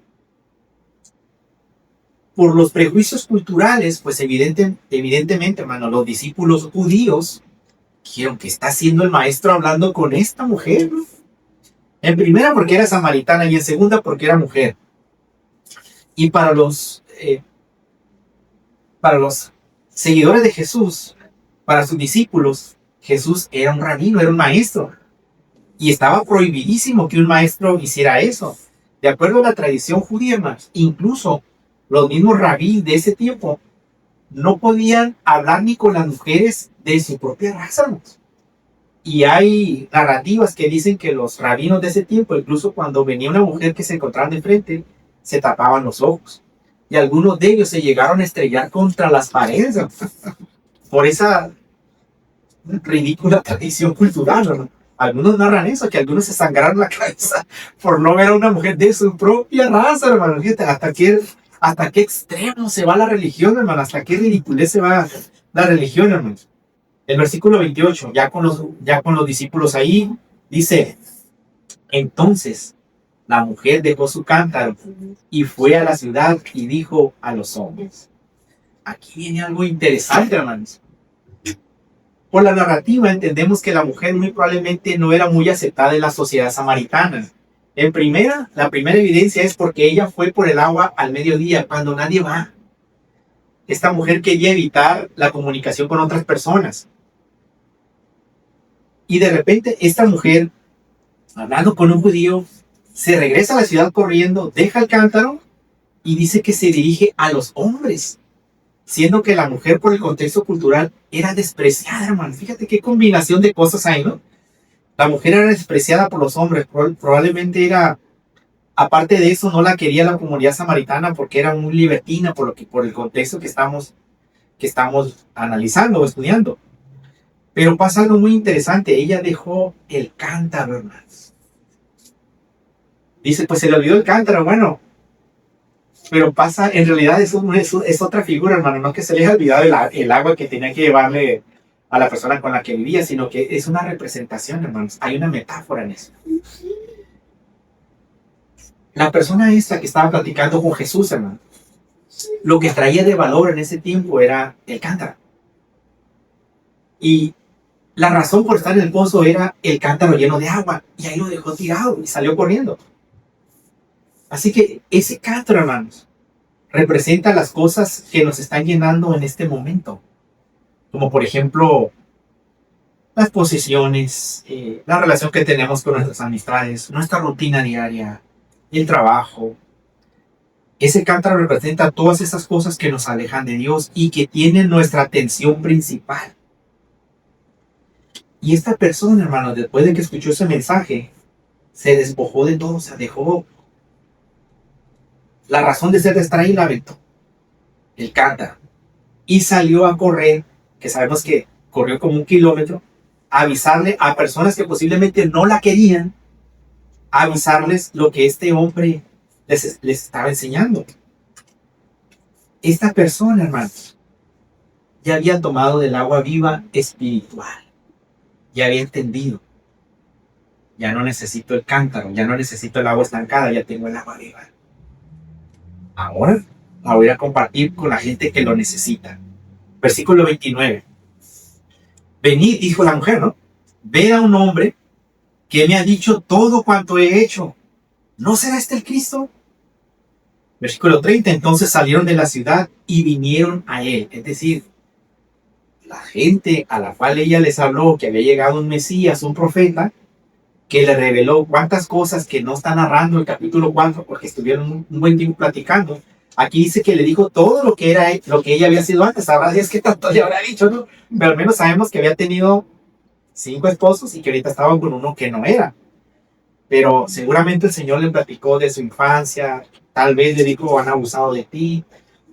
Por los prejuicios culturales, pues evidentemente, hermano, los discípulos judíos dijeron que está haciendo el maestro hablando con esta mujer, ¿no? En primera porque era samaritana y en segunda porque era mujer. Y para los seguidores de Jesús, para sus discípulos, Jesús era un rabino, era un maestro. Y estaba prohibidísimo que un maestro hiciera eso. De acuerdo a la tradición judía, hermanos, incluso los mismos rabíes de ese tiempo no podían hablar ni con las mujeres de su propia raza, hermanos. Y hay narrativas que dicen que los rabinos de ese tiempo, incluso cuando venía una mujer que se encontraba de frente, se tapaban los ojos. Y algunos de ellos se llegaron a estrellar contra las paredes por esa ridícula tradición cultural, ¿no? Algunos narran eso, que algunos se sangraron la cabeza por no ver a una mujer de su propia raza, hermano. Fíjate, hasta qué extremo se va la religión, hermano, hasta qué ridiculez se va la religión, hermano. El versículo 28, ya con los discípulos ahí, dice, entonces la mujer dejó su cántaro y fue a la ciudad y dijo a los hombres. Aquí viene algo interesante, hermanos. Por la narrativa entendemos que la mujer muy probablemente no era muy aceptada en la sociedad samaritana. La primera evidencia es porque ella fue por el agua al mediodía, cuando nadie va. Esta mujer quería evitar la comunicación con otras personas. Y de repente esta mujer, hablando con un judío, se regresa a la ciudad corriendo, deja el cántaro y dice que se dirige a los hombres, siendo que la mujer por el contexto cultural era despreciada, hermano. Fíjate qué combinación de cosas hay, ¿no? La mujer era despreciada por los hombres, probablemente era, aparte de eso, no la quería la comunidad samaritana porque era muy libertina por el contexto que estamos analizando o estudiando. Pero pasa algo muy interesante, ella dejó el cántaro, hermanos. Dice, pues se le olvidó el cántaro, bueno, pero pasa, en realidad es otra figura, hermano, no que se le haya olvidado el agua que tenía que llevarle a la persona con la que vivía, sino que es una representación, hermanos. Hay una metáfora en eso. La persona esta que estaba platicando con Jesús, hermano, lo que traía de valor en ese tiempo era el cántaro. Y la razón por estar en el pozo era el cántaro lleno de agua. Y ahí lo dejó tirado y salió corriendo. Así que ese cántaro, hermanos, representa las cosas que nos están llenando en este momento. Como por ejemplo, las posesiones, la relación que tenemos con nuestras amistades, nuestra rutina diaria, el trabajo. Ese cántaro representa todas esas cosas que nos alejan de Dios y que tienen nuestra atención principal. Y esta persona, hermano, después de que escuchó ese mensaje, se despojó de todo, se dejó la razón de ser de estar ahí, la aventó, el cántaro, y salió a correr, que sabemos que corrió como 1 kilómetro, a avisarle a personas que posiblemente no la querían, a avisarles lo que este hombre les estaba enseñando. Esta persona, hermanos, ya había tomado del agua viva espiritual, ya había entendido, ya no necesito el cántaro, ya no necesito el agua estancada, ya tengo el agua viva. Ahora la voy a compartir con la gente que lo necesita. Versículo 29. Venid, dijo la mujer, ¿no? Ved a un hombre que me ha dicho todo cuanto he hecho. ¿No será este el Cristo? Versículo 30. Entonces salieron de la ciudad y vinieron a él. Es decir, la gente a la cual ella les habló que había llegado un Mesías, un profeta, que le reveló cuántas cosas que no está narrando el capítulo 4, porque estuvieron un buen tiempo platicando. Aquí dice que le dijo todo lo que ella había sido antes. Ahora sí es que tanto le habrá dicho, ¿no? Pero al menos sabemos que había tenido 5 esposos y que ahorita estaba con uno que no era. Pero seguramente el Señor le platicó de su infancia. Tal vez le dijo, han abusado de ti.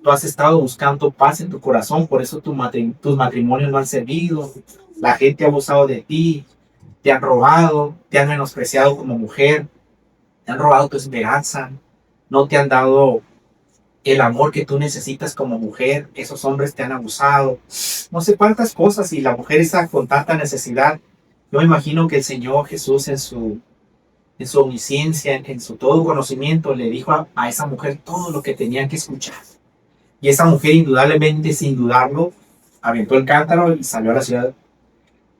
Tú has estado buscando paz en tu corazón, por eso tus matrimonios no han servido. La gente ha abusado de ti. Te han robado, te han menospreciado como mujer, te han robado tu esperanza, no te han dado el amor que tú necesitas como mujer, esos hombres te han abusado, no sé cuántas cosas, y la mujer está con tanta necesidad. Yo me imagino que el Señor Jesús en su omnisciencia, en su todo conocimiento, le dijo a esa mujer todo lo que tenía que escuchar. Y esa mujer indudablemente, sin dudarlo, aventó el cántaro y salió a la ciudad.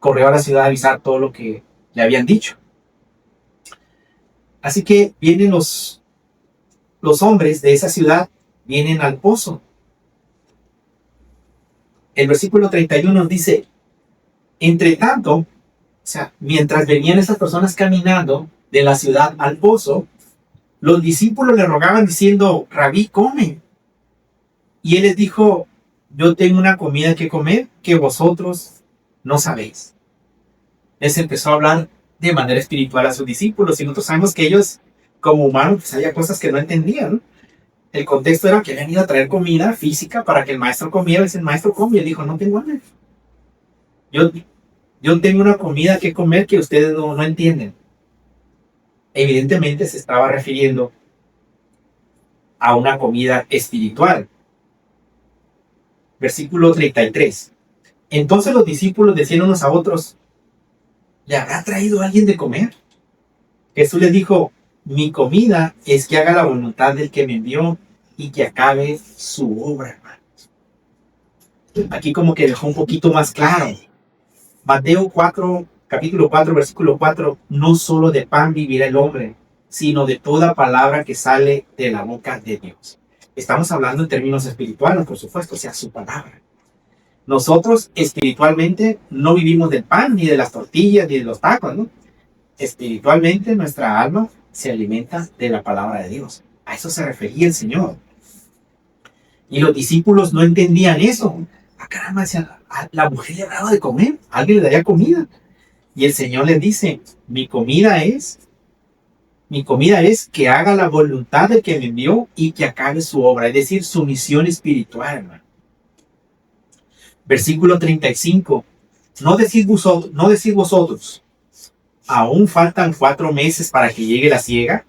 Corrió a la ciudad a avisar todo lo que le habían dicho. Así que vienen los hombres de esa ciudad, vienen al pozo. El versículo 31 dice, entre tanto, o sea, mientras venían esas personas caminando de la ciudad al pozo, los discípulos le rogaban diciendo, Rabí, come. Y él les dijo, yo tengo una comida que comer que vosotros no sabéis. Les empezó a hablar de manera espiritual a sus discípulos y nosotros sabemos que ellos, como humanos, pues había cosas que no entendían, ¿no? El contexto era que habían ido a traer comida física para que el maestro comiera. Y el maestro come y él dijo, no tengo hambre. Yo tengo una comida que comer que ustedes no entienden. Evidentemente se estaba refiriendo a una comida espiritual. Versículo 33. Entonces los discípulos decían unos a otros, ¿le habrá traído alguien de comer? Jesús les dijo, mi comida es que haga la voluntad del que me envió y que acabe su obra, hermanos. Aquí como que dejó un poquito más claro. Mateo 4, capítulo 4, versículo 4, no solo de pan vivirá el hombre, sino de toda palabra que sale de la boca de Dios. Estamos hablando en términos espirituales, por supuesto, o sea, su palabra. Nosotros espiritualmente no vivimos del pan, ni de las tortillas, ni de los tacos, ¿no? Espiritualmente nuestra alma se alimenta de la palabra de Dios. A eso se refería el Señor. Y los discípulos no entendían eso. Caramba, decían, la mujer le ha dado de comer, alguien le daría comida. Y el Señor les dice, mi comida es que haga la voluntad del que me envió y que acabe su obra, es decir, su misión espiritual, hermano. Versículo 35. No decís vosotros, aún faltan 4 meses para que llegue la siega.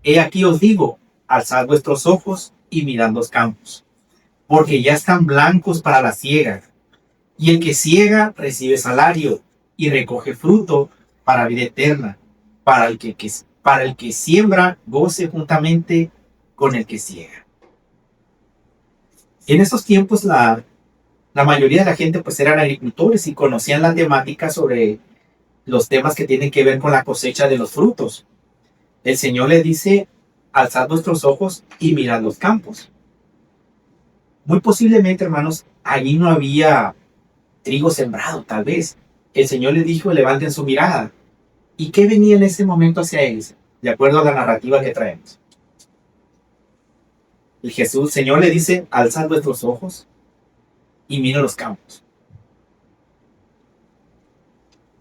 He aquí os digo, alzad vuestros ojos y mirad los campos, porque ya están blancos para la siega. Y el que siega recibe salario y recoge fruto para vida eterna, para el que siembra goce juntamente con el que siega. En esos tiempos la mayoría de la gente pues eran agricultores y conocían la temática sobre los temas que tienen que ver con la cosecha de los frutos. El Señor le dice, alzad vuestros ojos y mirad los campos. Muy posiblemente, hermanos, allí no había trigo sembrado, tal vez. El Señor les dijo, levanten su mirada. ¿Y qué venía en ese momento hacia ellos? De acuerdo a la narrativa que traemos. El Señor le dice, alzad vuestros ojos y miren los campos.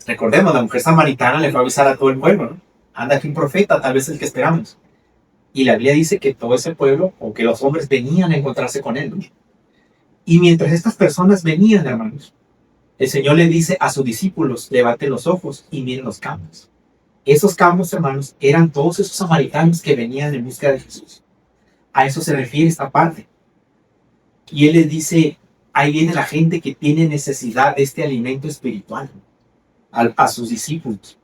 Recordemos, la mujer samaritana le fue a avisar a todo el pueblo, ¿no? Anda aquí un profeta, tal vez el que esperamos. Y la Biblia dice que todo ese pueblo, o que los hombres venían a encontrarse con él, ¿no? Y mientras estas personas venían, hermanos, el Señor le dice a sus discípulos, levanten los ojos y miren los campos. Esos campos, hermanos, eran todos esos samaritanos que venían en busca de Jesús. A eso se refiere esta parte. Y Él les dice, ahí viene la gente que tiene necesidad de este alimento espiritual, a sus discípulos.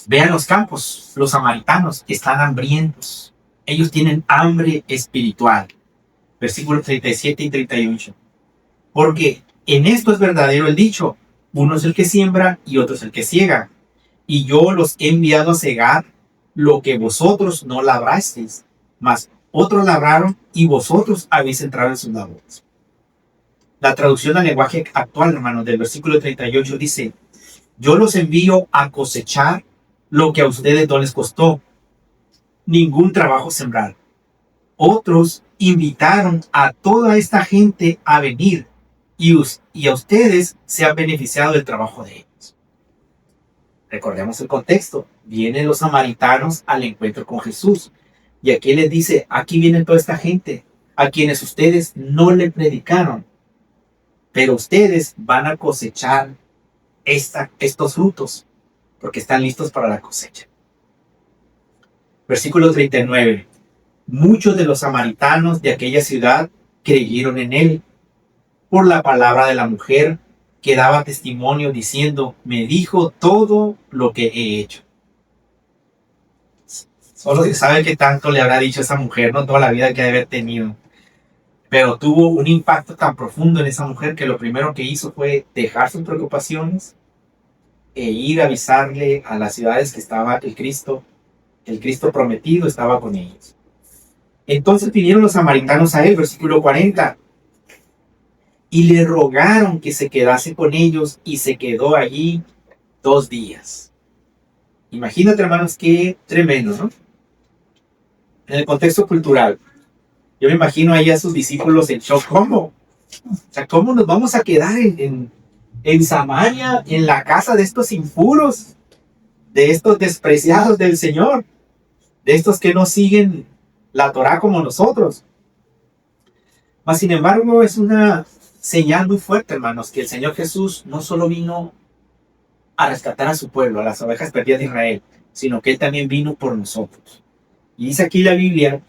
Vean los campos, los samaritanos están hambrientos. Ellos tienen hambre espiritual. Versículos 37 y 38. Porque en esto es verdadero el dicho, uno es el que siembra y otro es el que ciega. Y yo los he enviado a cegar lo que vosotros no labrasteis, mas otros labraron y vosotros habéis entrado en sus labores. La traducción al lenguaje actual, hermanos, del versículo 38 dice, yo los envío a cosechar lo que a ustedes no les costó ningún trabajo sembrar. Otros invitaron a toda esta gente a venir y a ustedes se han beneficiado del trabajo de ellos. Recordemos el contexto. Vienen los samaritanos al encuentro con Jesús. Y aquí les dice, aquí viene toda esta gente a quienes ustedes no le predicaron. Pero ustedes van a cosechar estos frutos porque están listos para la cosecha. Versículo 39. Muchos de los samaritanos de aquella ciudad creyeron en él por la palabra de la mujer que daba testimonio diciendo, me dijo todo lo que he hecho. Solo se sabe qué tanto le habrá dicho esa mujer, no toda la vida que debe haber tenido. Pero tuvo un impacto tan profundo en esa mujer que lo primero que hizo fue dejar sus preocupaciones e ir a avisarle a las ciudades que estaba el Cristo prometido estaba con ellos. Entonces pidieron los samaritanos a él, versículo 40, y le rogaron que se quedase con ellos y se quedó allí 2 días. Imagínate, hermanos, qué tremendo, ¿no? En el contexto cultural, yo me imagino ahí a sus discípulos en shock. ¿Cómo? O sea, ¿cómo nos vamos a quedar en Samaria, en la casa de estos impuros, de estos despreciados del Señor, de estos que no siguen la Torá como nosotros? Mas, sin embargo, es una señal muy fuerte, hermanos, que el Señor Jesús no solo vino a rescatar a su pueblo, a las ovejas perdidas de Israel, sino que Él también vino por nosotros. Y dice aquí la Biblia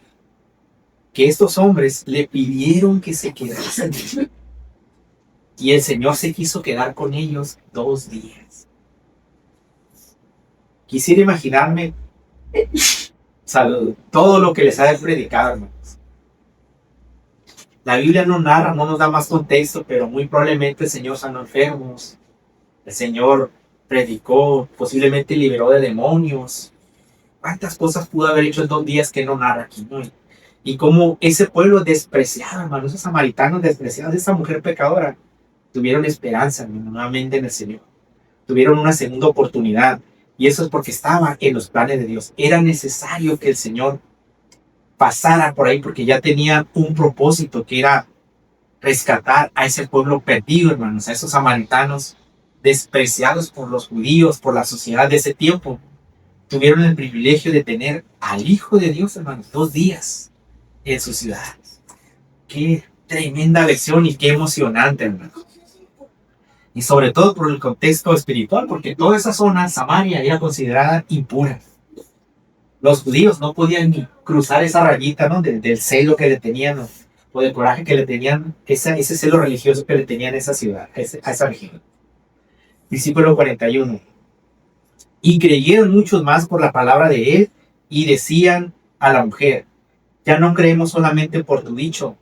que estos hombres le pidieron que se quedasen. Y el Señor se quiso quedar con ellos 2 días. Quisiera imaginarme todo lo que les ha predicado, hermanos. La Biblia no narra, no nos da más contexto, pero muy probablemente el Señor sanó enfermos. El Señor predicó, posiblemente liberó de demonios. ¿Cuántas cosas pudo haber hecho en 2 días que no narra aquí, ¿no? Y cómo ese pueblo despreciado, hermanos, esos samaritanos despreciados, esa mujer pecadora, tuvieron esperanza, hermano, nuevamente en el Señor. Tuvieron una segunda oportunidad. Y eso es porque estaba en los planes de Dios. Era necesario que el Señor pasara por ahí porque ya tenía un propósito que era rescatar a ese pueblo perdido, hermanos, a esos samaritanos despreciados por los judíos, por la sociedad de ese tiempo. Tuvieron el privilegio de tener al Hijo de Dios, hermanos, 2 días en su ciudad. Qué tremenda lección y qué emocionante, hermanos. Y sobre todo por el contexto espiritual, porque toda esa zona, Samaria, era considerada impura. Los judíos no podían ni cruzar esa rayita, ¿no? Del celo que le tenían, ¿no? O del coraje que le tenían, ese celo religioso que le tenían a esa ciudad, a esa región. Versículo 41. Y creyeron muchos más por la palabra de él y decían a la mujer, ya no creemos solamente por tu dicho,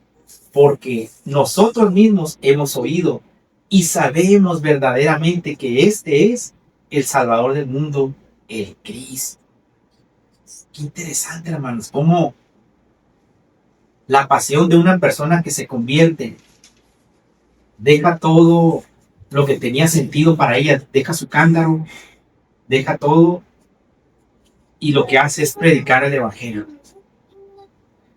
porque nosotros mismos hemos oído y sabemos verdaderamente que este es el Salvador del mundo, el Cristo. Qué interesante, hermanos, cómo la pasión de una persona que se convierte, deja todo lo que tenía sentido para ella, deja su cántaro, deja todo y lo que hace es predicar el Evangelio.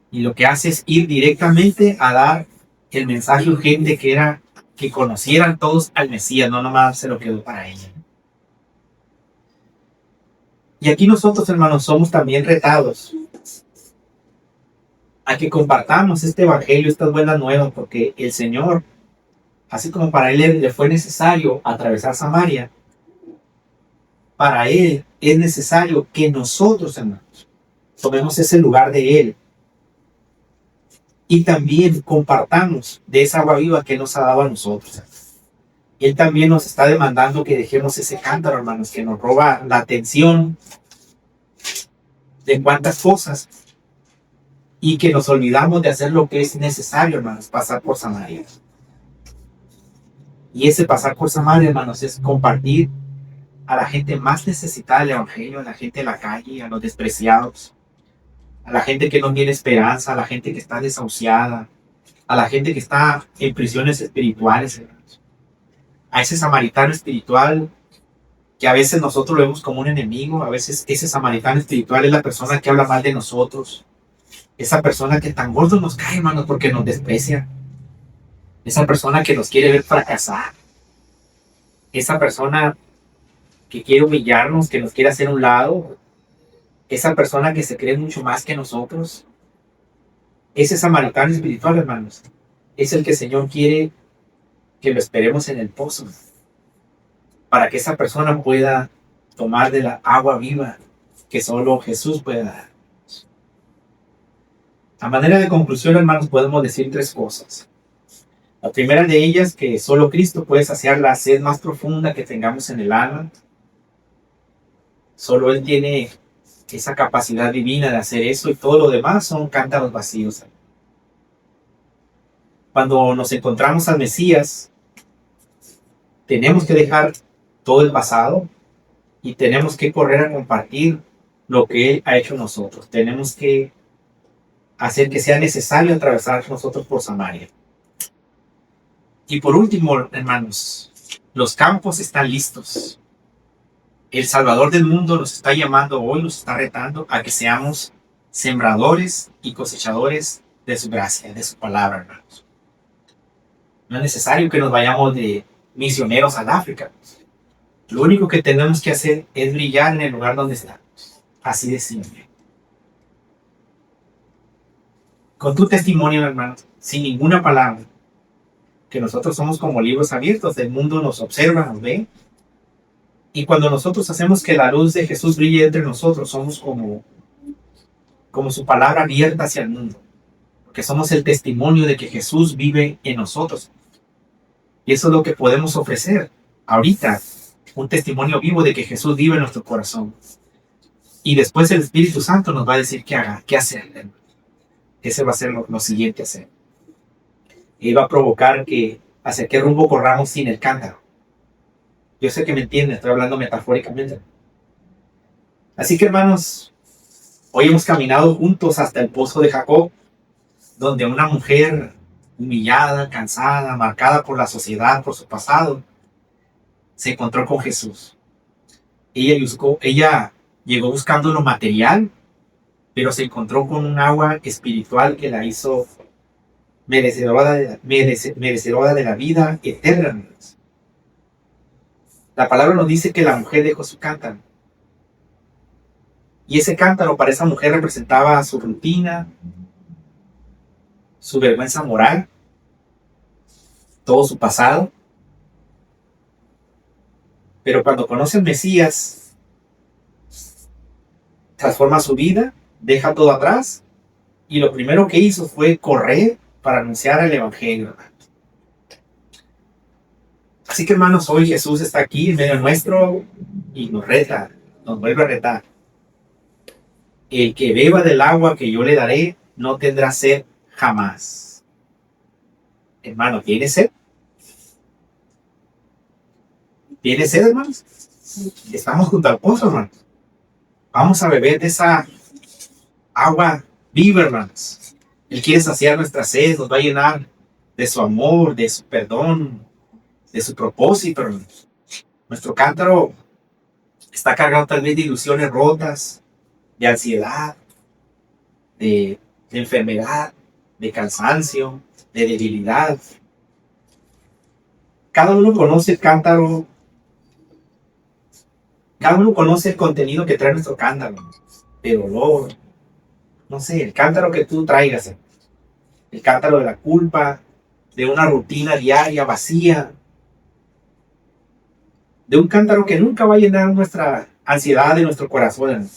Y lo que hace es ir directamente a dar el mensaje urgente que era que conocieran todos al Mesías, no nomás se lo quedó para ella. Y aquí nosotros, hermanos, somos también retados a que compartamos este Evangelio, estas buenas nuevas, porque el Señor, así como para Él le fue necesario atravesar Samaria, para Él es necesario que nosotros, hermanos, tomemos ese lugar de Él y también compartamos de esa agua viva que Él nos ha dado a nosotros. Él también nos está demandando que dejemos ese cántaro, hermanos, que nos roba la atención de cuántas cosas y que nos olvidamos de hacer lo que es necesario, hermanos, pasar por Samaria. Y ese pasar por Samaria, hermanos, es compartir a la gente más necesitada del Evangelio, a la gente de la calle, a los despreciados, a la gente que no tiene esperanza, a la gente que está desahuciada, a la gente que está en prisiones espirituales, hermanos. A ese samaritano espiritual que a veces nosotros lo vemos como un enemigo, a veces ese samaritano espiritual es la persona que habla mal de nosotros, esa persona que tan gordo nos cae, hermanos, porque nos desprecia, esa persona que nos quiere ver fracasar, esa persona que quiere humillarnos, que nos quiere hacer a un lado, esa persona que se cree mucho más que nosotros. Ese samaritano espiritual, hermanos, es el que el Señor quiere que lo esperemos en el pozo, para que esa persona pueda tomar de la agua viva que solo Jesús puede dar. A manera de conclusión, hermanos, podemos decir tres cosas. La primera de ellas, que solo Cristo puede saciar la sed más profunda que tengamos en el alma. Solo Él tiene esa capacidad divina de hacer eso y todo lo demás son cántaros vacíos. Cuando nos encontramos al Mesías, tenemos que dejar todo el pasado y tenemos que correr a compartir lo que Él ha hecho en nosotros. Tenemos que hacer que sea necesario atravesar nosotros por Samaria. Y por último, hermanos, los campos están listos. El Salvador del mundo nos está llamando hoy, nos está retando a que seamos sembradores y cosechadores de su gracia, de su palabra, hermanos. No es necesario que nos vayamos de misioneros al África. Lo único que tenemos que hacer es brillar en el lugar donde estamos. Así de simple. Con tu testimonio, hermanos, sin ninguna palabra, que nosotros somos como libros abiertos, el mundo nos observa, nos ve. Y cuando nosotros hacemos que la luz de Jesús brille entre nosotros, somos como su palabra abierta hacia el mundo. Porque somos el testimonio de que Jesús vive en nosotros. Y eso es lo que podemos ofrecer ahorita. Un testimonio vivo de que Jesús vive en nuestro corazón. Y después el Espíritu Santo nos va a decir qué haga, qué hacer. Ese va a ser lo siguiente a hacer. Y va a provocar que hacia qué rumbo corramos sin el cántaro. Yo sé que me entienden, estoy hablando metafóricamente. Así que, hermanos, hoy hemos caminado juntos hasta el pozo de Jacob, donde una mujer humillada, cansada, marcada por la sociedad, por su pasado, se encontró con Jesús. Ella llegó buscando lo material, pero se encontró con un agua espiritual que la hizo merecedora de la vida eterna. La palabra nos dice que la mujer dejó su cántaro. Y ese cántaro para esa mujer representaba su rutina, su vergüenza moral, todo su pasado. Pero cuando conoce al Mesías, transforma su vida, deja todo atrás, y lo primero que hizo fue correr para anunciar el evangelio, hermano. Así que, hermanos, hoy Jesús está aquí en medio nuestro y nos reta, nos vuelve a retar. El que beba del agua que yo le daré no tendrá sed jamás. Hermano, ¿tiene sed? ¿Tiene sed, hermanos? Estamos junto al pozo, hermanos. Vamos a beber de esa agua viva, hermanos. Él quiere saciar nuestra sed, nos va a llenar de su amor, de su perdón, de su propósito, hermanos. Nuestro cántaro está cargado tal vez de ilusiones rotas, de ansiedad, de enfermedad, de cansancio, de debilidad. Cada uno conoce el cántaro, cada uno conoce el contenido que trae nuestro cántaro, el olor, no sé, el cántaro que tú traigas, el cántaro de la culpa, de una rutina diaria vacía, de un cántaro que nunca va a llenar nuestra ansiedad de nuestro corazón.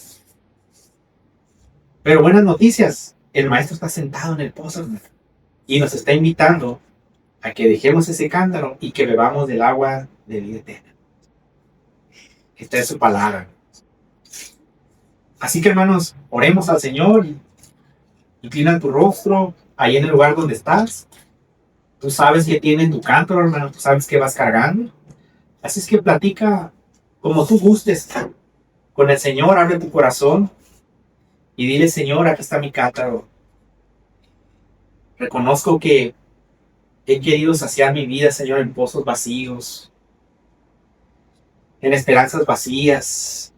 Pero buenas noticias, el maestro está sentado en el pozo, hermano, y nos está invitando a que dejemos ese cántaro y que bebamos del agua de vida eterna. Esta es su palabra. Así que, hermanos, oremos al Señor. Inclina tu rostro ahí en el lugar donde estás. Tú sabes que tienes tu cántaro, hermano. Tú sabes que vas cargando. Así es que platica como tú gustes con el Señor. Abre tu corazón y dile: Señor, aquí está mi cántaro. Reconozco que he querido saciar mi vida, Señor, en pozos vacíos, en esperanzas vacías.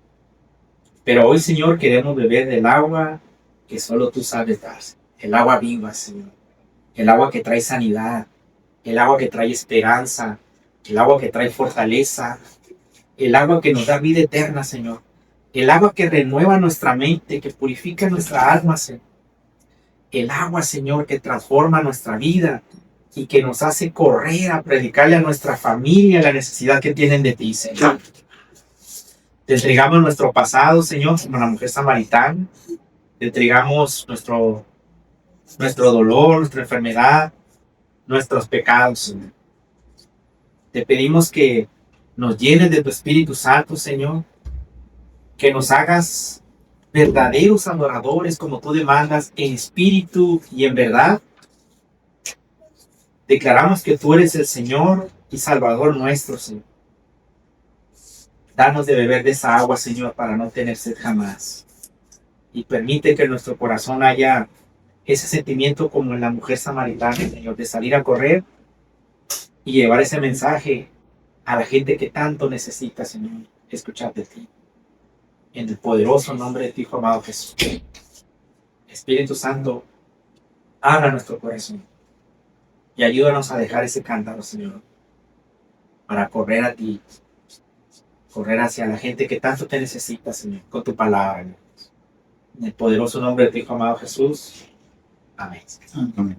Pero hoy, Señor, queremos beber del agua que solo tú sabes dar. El agua viva, Señor. El agua que trae sanidad. El agua que trae esperanza. El agua que trae fortaleza. El agua que nos da vida eterna, Señor. El agua que renueva nuestra mente, que purifica nuestra alma, Señor. El agua, Señor, que transforma nuestra vida y que nos hace correr a predicarle a nuestra familia la necesidad que tienen de ti, Señor. Te entregamos nuestro pasado, Señor, como la mujer samaritana. Te entregamos nuestro dolor, nuestra enfermedad, nuestros pecados, Señor. Te pedimos que nos llenes de tu Espíritu Santo, Señor. Que nos hagas verdaderos adoradores como tú demandas, en espíritu y en verdad. Declaramos que tú eres el Señor y Salvador nuestro, Señor. Danos de beber de esa agua, Señor, para no tener sed jamás. Y permite que en nuestro corazón haya ese sentimiento como en la mujer samaritana, Señor, de salir a correr y llevar ese mensaje a la gente que tanto necesita, Señor, escuchar de ti. En el poderoso nombre de tu Hijo amado Jesús. Espíritu Santo, habla nuestro corazón y ayúdanos a dejar ese cántaro, Señor, para correr a ti, correr hacia la gente que tanto te necesita, Señor, con tu palabra. En el poderoso nombre de tu Hijo amado Jesús. Amén.
Amén.